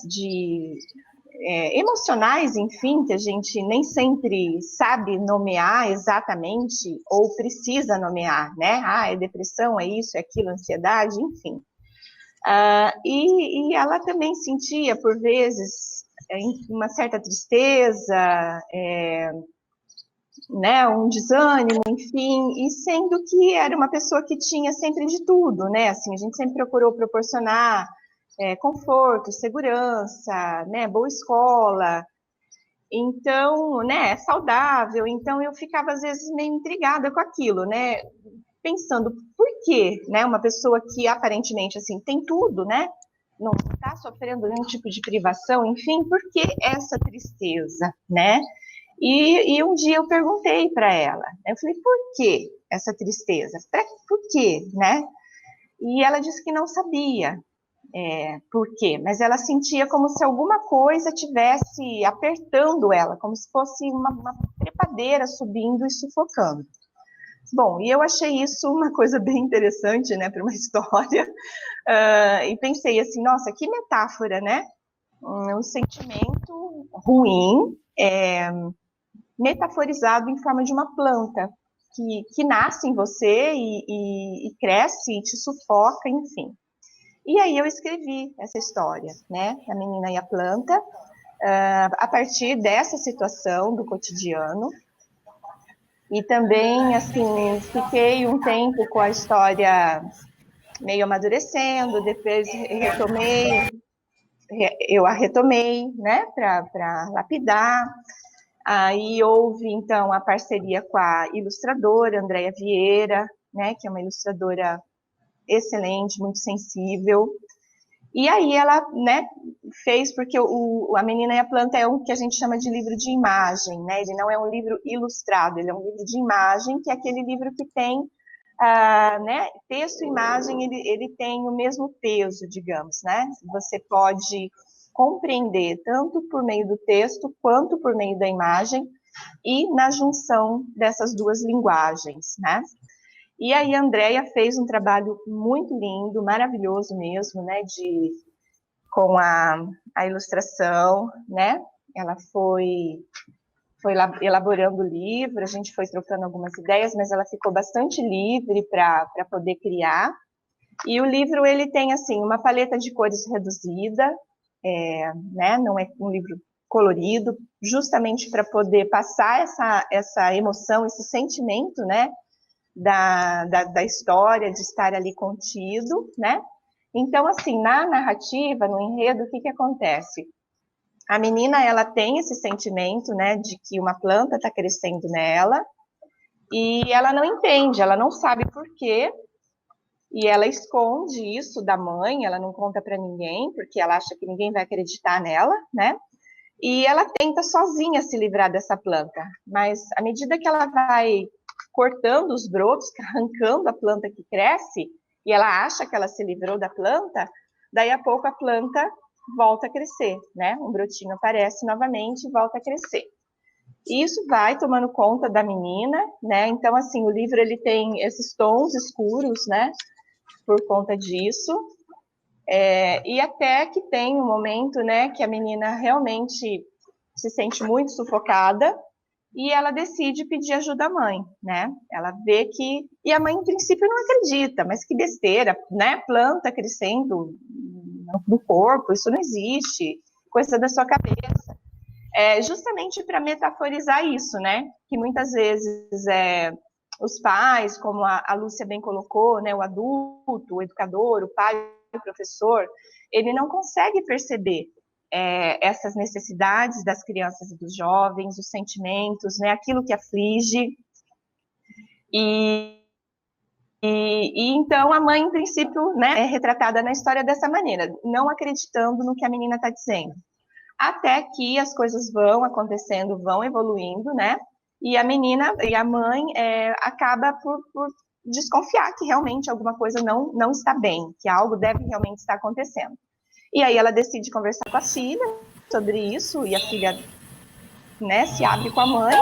emocionais, enfim, que a gente nem sempre sabe nomear exatamente, ou precisa nomear, né? É depressão, é isso, é aquilo, ansiedade, enfim. E ela também sentia, por vezes, uma certa tristeza, né, um desânimo, enfim, e sendo que era uma pessoa que tinha sempre de tudo, né? Assim, a gente sempre procurou proporcionar conforto, segurança, né, boa escola, então, né, saudável. Então eu ficava às vezes meio intrigada com aquilo, né? Pensando por que, né, uma pessoa que aparentemente assim tem tudo, né, não está sofrendo nenhum tipo de privação, enfim, por que essa tristeza, né? E um dia eu perguntei para ela, eu falei, por que essa tristeza? Por quê, né? E ela disse que não sabia por quê, mas ela sentia como se alguma coisa tivesse apertando ela, como se fosse uma trepadeira subindo e sufocando. Bom, e eu achei isso uma coisa bem interessante, né, para uma história, e pensei assim, nossa, que metáfora, né? Um sentimento ruim, metaforizado em forma de uma planta, que nasce em você e cresce e te sufoca, enfim. E aí eu escrevi essa história, né, A Menina e a Planta, a partir dessa situação do cotidiano. E também, assim, fiquei um tempo com a história meio amadurecendo, depois eu a retomei, né, para lapidar. Aí houve, então, a parceria com a ilustradora Andréia Vieira, né, que é uma ilustradora excelente, muito sensível. E aí ela, né, fez, porque A Menina e a Planta é um que a gente chama de livro de imagem, né? Ele não é um livro ilustrado, ele é um livro de imagem, que é aquele livro que tem, né, texto e imagem, ele tem o mesmo peso, digamos, né? Você pode compreender tanto por meio do texto quanto por meio da imagem e na junção dessas duas linguagens, né? E aí a Andréia fez um trabalho muito lindo, maravilhoso mesmo, né, com a ilustração, né? Ela foi elaborando o livro, a gente foi trocando algumas ideias, mas ela ficou bastante livre para poder criar. E o livro, ele tem, assim, uma paleta de cores reduzida, né? Não é um livro colorido, justamente para poder passar essa emoção, esse sentimento, né? Da história, de estar ali contido, né? Então, assim, na narrativa, no enredo, o que acontece? A menina, ela tem esse sentimento, né, de que uma planta está crescendo nela, e ela não entende, ela não sabe por quê, e ela esconde isso da mãe, ela não conta para ninguém, porque ela acha que ninguém vai acreditar nela, né? E ela tenta sozinha se livrar dessa planta, mas à medida que ela vai cortando os brotos, arrancando a planta que cresce, e ela acha que ela se livrou da planta, daí a pouco a planta volta a crescer, né? Um brotinho aparece novamente e volta a crescer. E isso vai tomando conta da menina, né? Então, assim, o livro ele tem esses tons escuros, né? Por conta disso. E até que tem um momento, né, que a menina realmente se sente muito sufocada e ela decide pedir ajuda à mãe, né? Ela vê que... E a mãe, em princípio, não acredita, mas que besteira, né? Planta crescendo no corpo, isso não existe, coisa da sua cabeça. Justamente para metaforizar isso, né? Que muitas vezes os pais, como a Lúcia bem colocou, né? O adulto, o educador, o pai, o professor, ele não consegue perceber essas necessidades das crianças e dos jovens, os sentimentos, né, aquilo que aflige. E então a mãe, em princípio, né, é retratada na história dessa maneira, não acreditando no que a menina está dizendo. até que as coisas vão acontecendo, vão evoluindo, né? E a menina e a mãe acaba por desconfiar que realmente alguma coisa não está bem, que algo deve realmente estar acontecendo. E aí ela decide conversar com a filha sobre isso, e a filha, né, se abre com a mãe,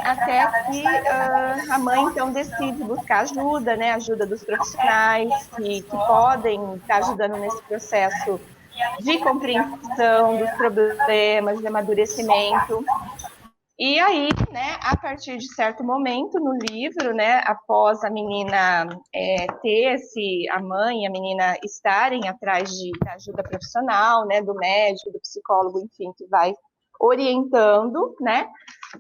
até que a mãe, então, decide buscar ajuda, né, ajuda dos profissionais que podem estar ajudando nesse processo de compreensão dos problemas, de amadurecimento. E aí, né, a partir de certo momento no livro, né, após a menina a mãe e a menina estarem atrás da ajuda profissional, né, do médico, do psicólogo, enfim, que vai orientando, né,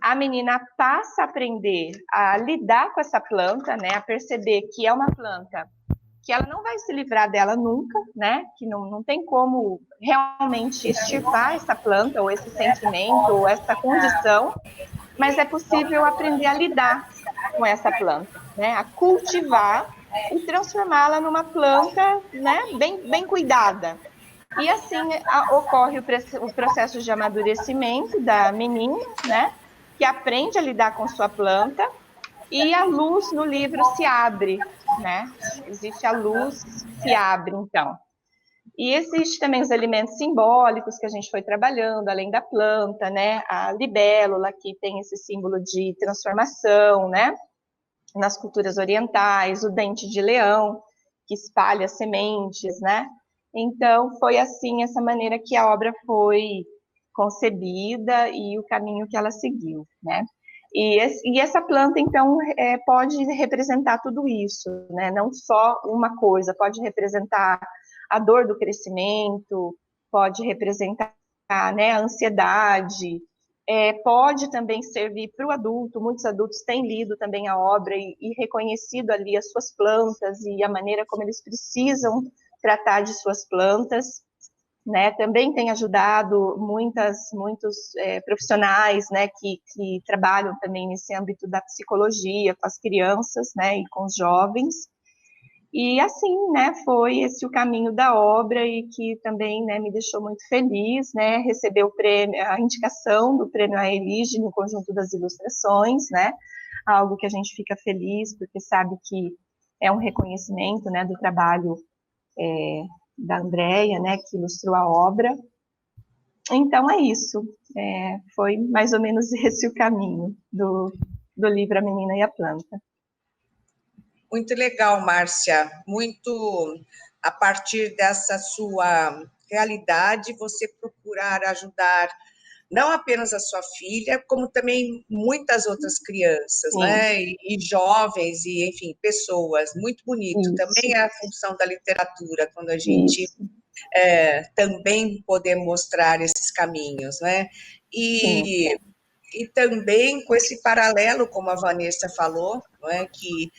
a menina passa a aprender a lidar com essa planta, né, a perceber que é uma planta que ela não vai se livrar dela nunca, né? Que não tem como realmente extirpar essa planta, ou esse sentimento, ou essa condição, mas é possível aprender a lidar com essa planta, né? A cultivar e transformá-la numa planta, né? Bem cuidada. E assim ocorre o processo de amadurecimento da menina, né? Que aprende a lidar com sua planta, e a luz no livro se abre, né? Existe a luz, se abre, então. E existe também os elementos simbólicos que a gente foi trabalhando, além da planta, né? A libélula, que tem esse símbolo de transformação, né? Nas culturas orientais, o dente de leão, que espalha sementes, né? Então, foi assim, essa maneira que a obra foi concebida e o caminho que ela seguiu, né? E essa planta, então, pode representar tudo isso, né? Não só uma coisa, pode representar a dor do crescimento, pode representar, né, a ansiedade, pode também servir para o adulto. Muitos adultos têm lido também a obra e reconhecido ali as suas plantas e a maneira como eles precisam tratar de suas plantas, né? Também tem ajudado muitos profissionais, né, que trabalham também nesse âmbito da psicologia com as crianças, né, e com os jovens. E assim, né, foi esse o caminho da obra, e que também, né, me deixou muito feliz, né, receber o prêmio, a indicação do prêmio Aelige no conjunto das ilustrações, né, algo que a gente fica feliz, porque sabe que é um reconhecimento, né, do trabalho da Andréia, né, que ilustrou a obra. Então é isso, foi mais ou menos esse o caminho do livro A Menina e a Planta. Muito legal, Márcia. Muito a partir dessa sua realidade, você procurar ajudar não apenas a sua filha, como também muitas outras crianças, Sim. né? E jovens, e enfim, pessoas. Muito bonito. Isso. Também é a função da literatura, quando a gente também poder mostrar esses caminhos, né? E também com esse paralelo, como a Vanessa falou, não é? Que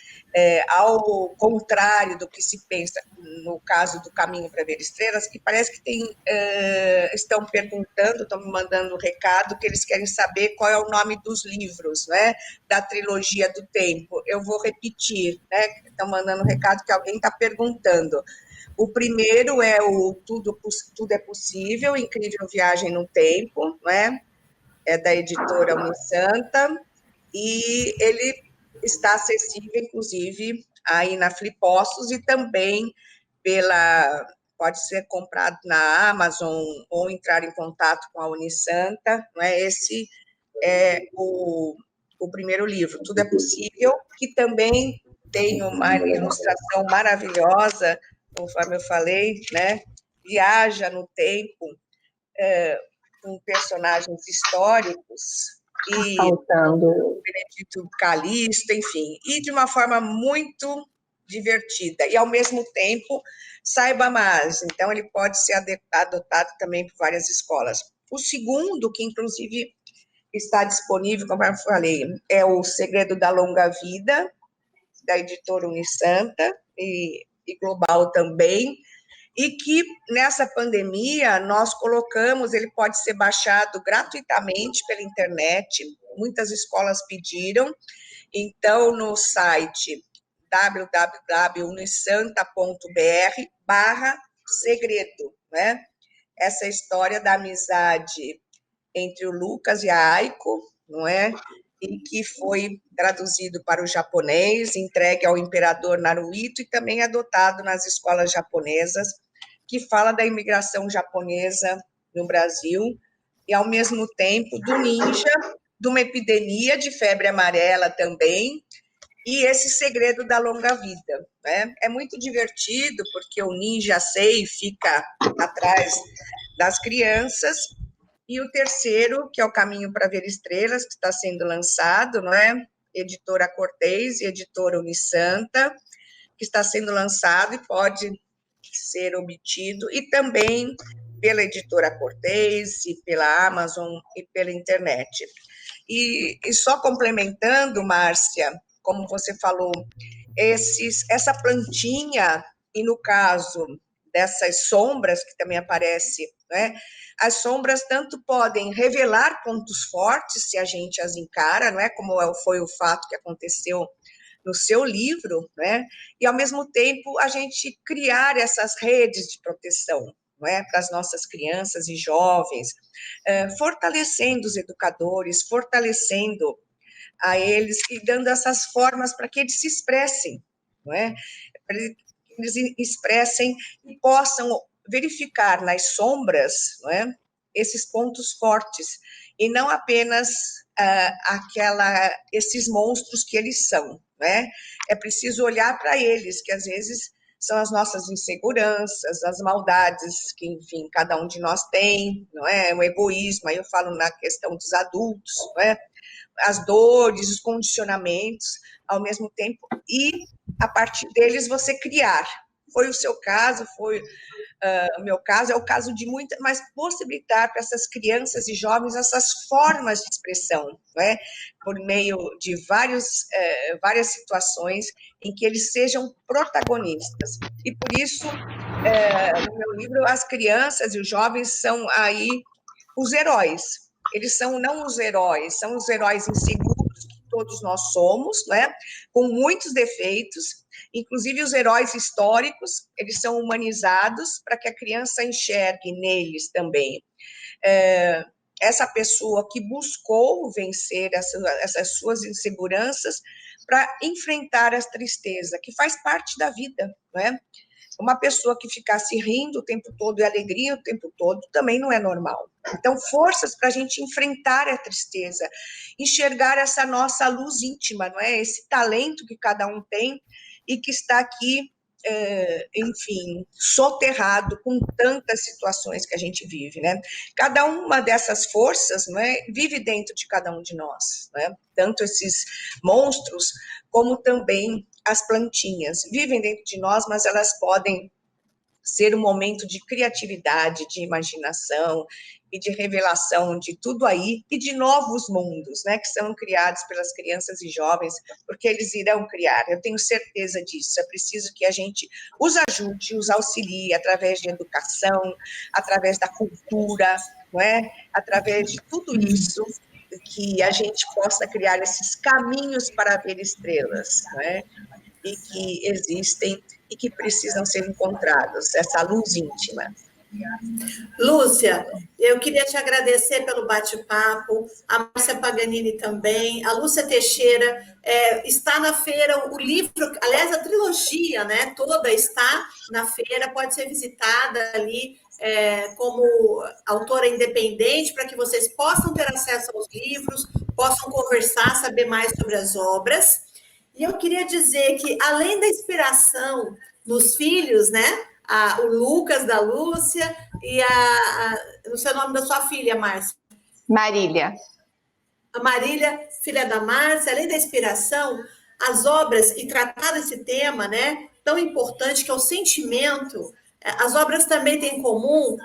ao contrário do que se pensa no caso do Caminho para Ver Estrelas, que parece que estão perguntando, estão me mandando um recado, que eles querem saber qual é o nome dos livros, né? Da trilogia do tempo. Eu vou repetir, né? Estão mandando um recado que alguém está perguntando. O primeiro é o Tudo é Possível, Incrível Viagem no Tempo, não é? É da editora Unisanta, e ele está acessível, inclusive, aí na Flipostos, e também pode ser comprado na Amazon ou entrar em contato com a Unisanta, não é? Esse é o primeiro livro, Tudo é Possível, que também tem uma ilustração maravilhosa, conforme eu falei, né? Viaja no tempo, com personagens históricos, e o Benedito Calixto, enfim, e de uma forma muito divertida, e ao mesmo tempo saiba mais, então ele pode ser adotado também por várias escolas. O segundo, que inclusive está disponível, como eu falei, é O Segredo da Longa Vida, da editora Unisanta, e Global também, e que nessa pandemia nós colocamos, ele pode ser baixado gratuitamente pela internet, muitas escolas pediram, então no site www.unisanta.br/segredo, né? essa história da amizade entre o Lucas e a Aiko, não é? E que foi traduzido para o japonês, entregue ao imperador Naruhito e também adotado nas escolas japonesas, que fala da imigração japonesa no Brasil e, ao mesmo tempo, do ninja, de uma epidemia de febre amarela também, e esse segredo da longa vida, né? É muito divertido, porque o ninja Sei fica atrás das crianças, e o terceiro, que é o Caminho para Ver Estrelas, que está sendo lançado, não é? Editora Cortez e editora Unisanta, que está sendo lançado e pode ser obtido, e também pela editora Cortez, e pela Amazon, e pela internet. E só complementando, Márcia, como você falou, essa plantinha, e no caso dessas sombras que também aparecem, né? As sombras tanto podem revelar pontos fortes, se a gente as encara, não é? Como foi o fato que aconteceu no seu livro, né? E, ao mesmo tempo, a gente criar essas redes de proteção, não é? Para as nossas crianças e jovens, fortalecendo os educadores, fortalecendo a eles e dando essas formas para que eles se expressem, não é? Para que eles expressem e possam verificar nas sombras, não é? Esses pontos fortes, e não apenas esses monstros que eles são, né? É preciso olhar para eles, que às vezes são as nossas inseguranças, as maldades que, enfim, cada um de nós tem, não é? O egoísmo, aí eu falo na questão dos adultos, não é? As dores, os condicionamentos, ao mesmo tempo, e a partir deles você criar. Foi o seu caso, foi o meu caso, é o caso de muitas, mas possibilitar para essas crianças e jovens essas formas de expressão, não é? Por meio de várias situações em que eles sejam protagonistas. E por isso, no meu livro, as crianças e os jovens são aí os heróis. Eles são não os heróis, são os heróis inseguros que todos nós somos, né? Com muitos defeitos, inclusive os heróis históricos, eles são humanizados para que a criança enxergue neles também essa pessoa que buscou vencer essas suas inseguranças para enfrentar a tristeza, que faz parte da vida, não é? Uma pessoa que ficasse rindo o tempo todo e alegria o tempo todo também não é normal. Então, forças para a gente enfrentar a tristeza, enxergar essa nossa luz íntima, não é? Esse talento que cada um tem e que está aqui, enfim, soterrado com tantas situações que a gente vive, né? Cada uma dessas forças, não é, vive dentro de cada um de nós, não é? Tanto esses monstros como também as plantinhas vivem dentro de nós, mas elas podem ser um momento de criatividade, de imaginação e de revelação de tudo aí e de novos mundos, né, que são criados pelas crianças e jovens, porque eles irão criar, eu tenho certeza disso. É preciso que a gente os ajude, os auxilie através de educação, através da cultura, não é? Através de tudo isso, que a gente possa criar esses caminhos para ver estrelas, não é? E que existem e que precisam ser encontrados, essa luz íntima. Lúcia, eu queria te agradecer pelo bate-papo, a Márcia Paganini também, a Lúcia Teixeira está na feira, o livro, aliás, a trilogia, né, toda está na feira, pode ser visitada ali como autora independente, para que vocês possam ter acesso aos livros, possam conversar, saber mais sobre as obras. E eu queria dizer que, além da inspiração nos filhos, né? O Lucas da Lúcia e não sei o nome da sua filha, Márcia. Marília. A Marília, filha da Márcia, além da inspiração, as obras, e tratar desse tema, né? Tão importante que é o sentimento, as obras também têm em comum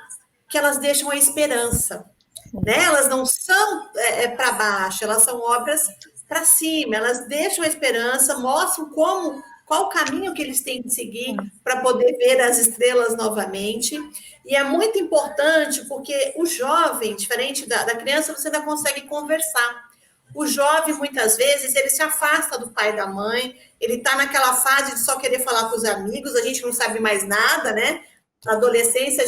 que elas deixam a esperança, né? Elas não são para baixo, elas são obras para cima, elas deixam a esperança, mostram qual o caminho que eles têm que seguir para poder ver as estrelas novamente. E é muito importante porque o jovem, diferente da criança, você ainda consegue conversar. O jovem, muitas vezes, ele se afasta do pai e da mãe, ele está naquela fase de só querer falar com os amigos, a gente não sabe mais nada, né? Na adolescência,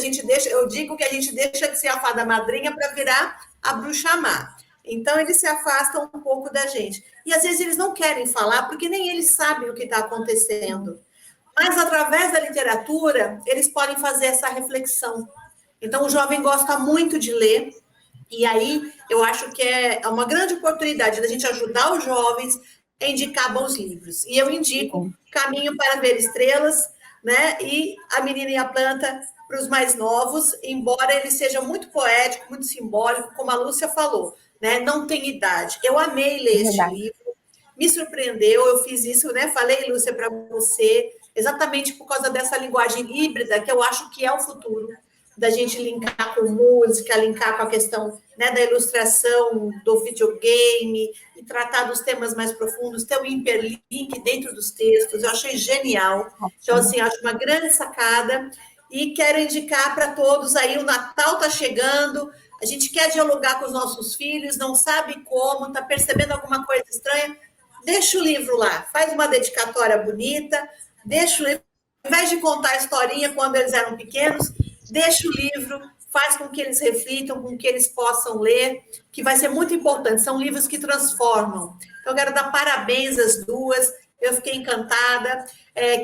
eu digo que a gente deixa de ser a fada madrinha para virar a bruxa má. Então, eles se afastam um pouco da gente. E, às vezes, eles não querem falar, porque nem eles sabem o que está acontecendo. Mas, através da literatura, eles podem fazer essa reflexão. Então, o jovem gosta muito de ler, e aí eu acho que é uma grande oportunidade da gente ajudar os jovens a indicar bons livros. E eu indico Caminho para Ver Estrelas, né? E A Menina e a Planta para os mais novos, embora ele seja muito poético, muito simbólico, como a Lúcia falou, né? Não tem idade. Eu amei ler este livro, me surpreendeu, eu fiz isso, né? Falei, Lúcia, para você, exatamente por causa dessa linguagem híbrida, que eu acho que é o futuro, da gente linkar com música, linkar com a questão, né, da ilustração, do videogame, e tratar dos temas mais profundos, ter um hiperlink dentro dos textos, eu achei genial. Então, assim, acho uma grande sacada, e quero indicar para todos aí, o Natal está chegando, a gente quer dialogar com os nossos filhos, não sabe como, está percebendo alguma coisa estranha, deixa o livro lá, faz uma dedicatória bonita, deixa o livro, ao invés de contar a historinha quando eles eram pequenos, deixa o livro, faz com que eles reflitam, com que eles possam ler, que vai ser muito importante, são livros que transformam. Então, eu quero dar parabéns às duas, eu fiquei encantada.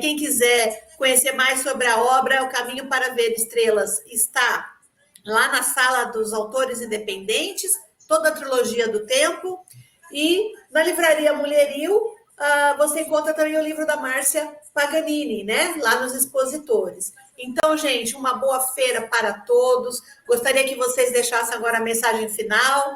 Quem quiser conhecer mais sobre a obra, O Caminho para Ver Estrelas está lá na Sala dos Autores Independentes, toda a trilogia do tempo, e na Livraria Mulheril, você encontra também o livro da Márcia Paganini, né? Lá nos expositores. Então, gente, uma boa feira para todos. Gostaria que vocês deixassem agora a mensagem final,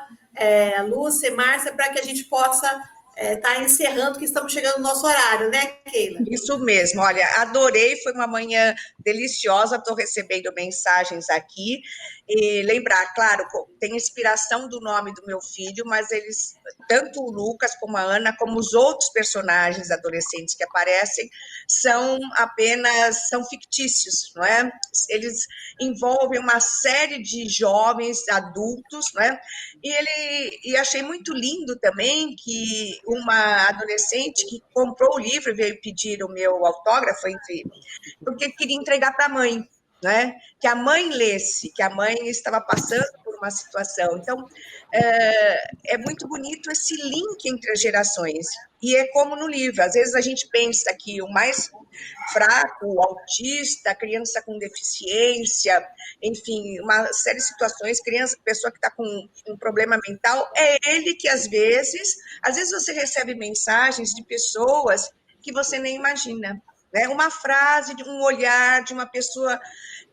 Lúcia e Márcia, para que a gente possa estar encerrando, que estamos chegando no nosso horário, né, Keila? Isso mesmo, olha, adorei, foi uma manhã deliciosa, estou recebendo mensagens aqui, e lembrar, claro, tem inspiração do nome do meu filho, mas eles, tanto o Lucas como a Ana, como os outros personagens adolescentes que aparecem, são fictícios, não é? Eles envolvem uma série de jovens, adultos, não é? E achei muito lindo também que uma adolescente que comprou o livro e veio pedir o meu autógrafo, porque queria entregar para a mãe, né? Que a mãe lesse, que a mãe estava passando por uma situação. Então, é muito bonito esse link entre as gerações. E é como no livro, às vezes a gente pensa que o mais fraco, o autista, a criança com deficiência, enfim, uma série de situações, pessoa que está com um problema mental, é ele que às vezes você recebe mensagens de pessoas que você nem imagina, né? Uma frase, um olhar de uma pessoa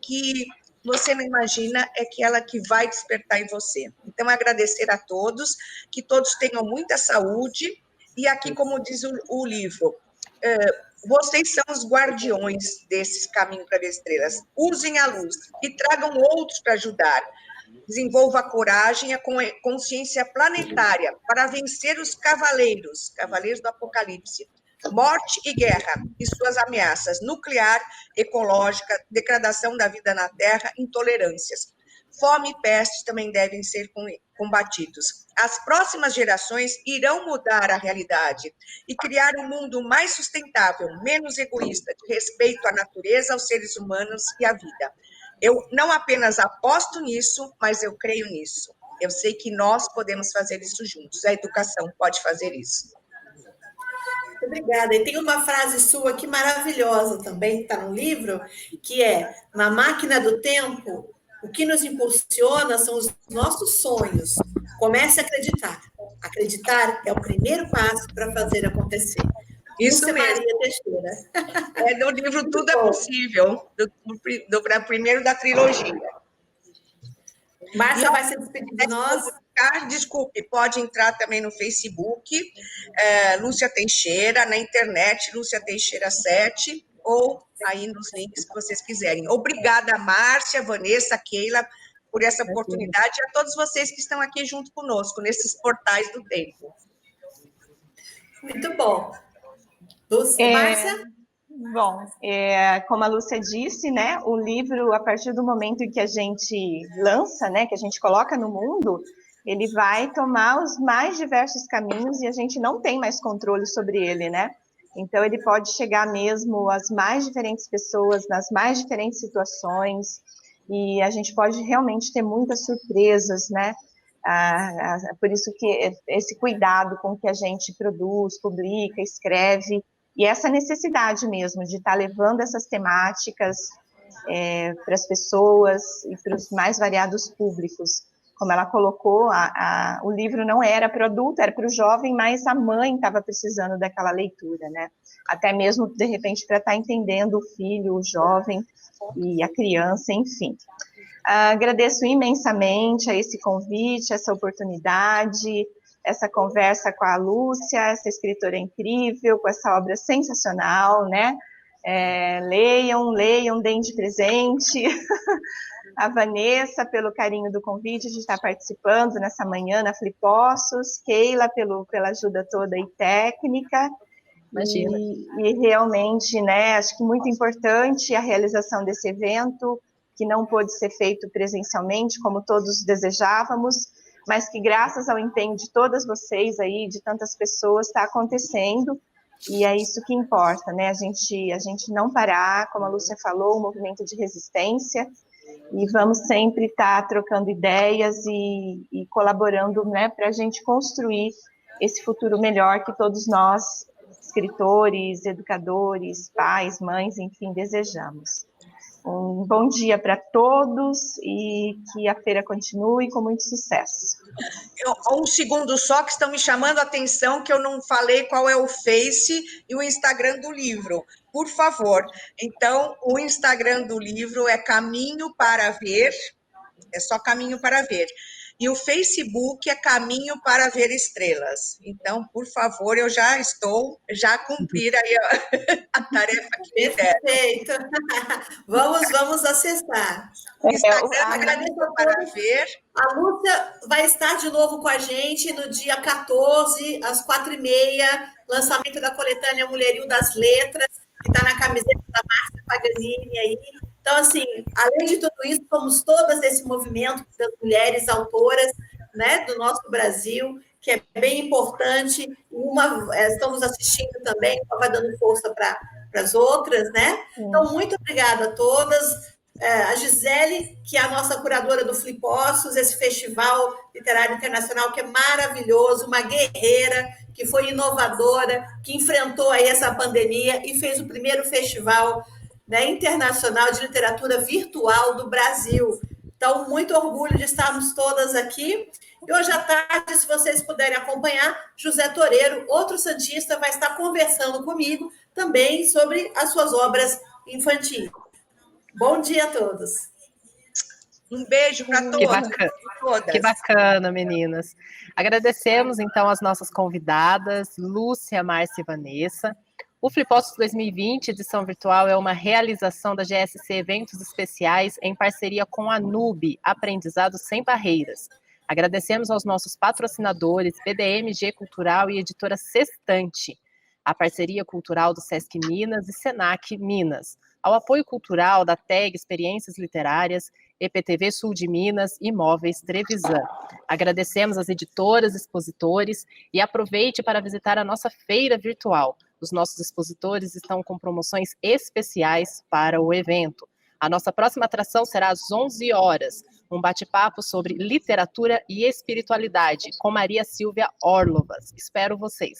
que você não imagina, é aquela que vai despertar em você. Então, agradecer a todos, que todos tenham muita saúde, e aqui, como diz o livro, vocês são os guardiões desses caminhos para ver estrelas. Usem a luz e tragam outros para ajudar. Desenvolva a coragem e a consciência planetária para vencer os cavaleiros do apocalipse. Morte e guerra e suas ameaças nuclear, ecológica, degradação da vida na Terra, intolerâncias. Fome e peste também devem ser combatidos. As próximas gerações irão mudar a realidade e criar um mundo mais sustentável, menos egoísta, de respeito à natureza, aos seres humanos e à vida. Eu não apenas aposto nisso, mas eu creio nisso. Eu sei que nós podemos fazer isso juntos. A educação pode fazer isso. Obrigada. E tem uma frase sua aqui maravilhosa também, que está no livro, que é: na máquina do tempo, o que nos impulsiona são os nossos sonhos. Comece a acreditar. Acreditar é o primeiro passo para fazer acontecer. Isso Lúcia mesmo. Maria Teixeira. É do livro Tudo é Possível, do primeiro da trilogia. Márcia vai se despedir de nós. Desculpe, pode entrar também no Facebook, Lúcia Teixeira, na internet, Lúcia Teixeira 7, ou aí nos links que vocês quiserem. Obrigada, Márcia, Vanessa, Keila, por essa oportunidade, e a todos vocês que estão aqui junto conosco, nesses portais do tempo. Muito bom. Lúcia, Márcia? Bom, como a Lúcia disse, né, o livro, a partir do momento em que a gente lança, né, que a gente coloca no mundo, ele vai tomar os mais diversos caminhos e a gente não tem mais controle sobre ele, né? Então, ele pode chegar mesmo às mais diferentes pessoas, nas mais diferentes situações, e a gente pode realmente ter muitas surpresas, né? Por isso que esse cuidado com que a gente produz, publica, escreve, e essa necessidade mesmo de estar levando essas temáticas para as pessoas e para os mais variados públicos. Como ela colocou, o livro não era para o adulto, era para o jovem, mas a mãe estava precisando daquela leitura, né? Até mesmo, de repente, para estar entendendo o filho, o jovem e a criança, enfim. Agradeço imensamente a esse convite, essa oportunidade, essa conversa com a Lúcia, essa escritora incrível, com essa obra sensacional, né? Leiam, deem de presente. A Vanessa, pelo carinho do convite de estar participando nessa manhã na Flipossos, Keila, pela ajuda toda e técnica. Imagina. E realmente, né, acho que muito importante a realização desse evento, que não pôde ser feito presencialmente, como todos desejávamos, mas que graças ao empenho de todas vocês aí, de tantas pessoas, está acontecendo, e é isso que importa, né, a gente não parar, como a Lúcia falou, um movimento de resistência, e vamos sempre estar trocando ideias e colaborando, né, para a gente construir esse futuro melhor que todos nós, escritores, educadores, pais, mães, enfim, desejamos. Um bom dia para todos e que a feira continue com muito sucesso. Um segundo só, que estão me chamando a atenção, que eu não falei qual é o Face e o Instagram do livro. Por favor. Então, o Instagram do livro é Caminho para Ver, é só Caminho para Ver. E o Facebook é Caminho para Ver Estrelas. Então, por favor, eu já cumprir aí a tarefa que me deram. Perfeito. Vamos acessar. Instagram, Caminho para Ver. A Lúcia vai estar de novo com a gente no dia 14, às 4h30, lançamento da coletânea Mulherio das Letras, que está na camiseta da Márcia Paganini aí. Então, assim, além de tudo isso, somos todas desse movimento das mulheres autoras, né, do nosso Brasil, que é bem importante. Estamos assistindo também, vai dando força para as outras, né? Então, muito obrigada a todas. A Gisele, que é a nossa curadora do Flipossos, esse festival literário internacional que é maravilhoso, uma guerreira, que foi inovadora, que enfrentou aí essa pandemia e fez o primeiro festival, né, internacional de literatura virtual do Brasil. Então, muito orgulho de estarmos todas aqui. E hoje à tarde, se vocês puderem acompanhar, José Toreiro, outro santista, vai estar conversando comigo também sobre as suas obras infantis. Bom dia a todos. Um beijo para todos. Que bacana, meninas. Agradecemos, então, as nossas convidadas, Lúcia, Márcia e Vanessa. O Flipossos 2020, edição virtual, é uma realização da GSC Eventos Especiais em parceria com a NUB, Aprendizado Sem Barreiras. Agradecemos aos nossos patrocinadores, BDMG Cultural e Editora Sextante, a parceria cultural do Sesc Minas e Senac Minas, ao apoio cultural da TEG Experiências Literárias, EPTV Sul de Minas e Móveis Trevisan. Agradecemos às editoras, expositores e aproveite para visitar a nossa feira virtual. Os nossos expositores estão com promoções especiais para o evento. A nossa próxima atração será às 11 horas, um bate-papo sobre literatura e espiritualidade com Maria Silvia Orlovas. Espero vocês.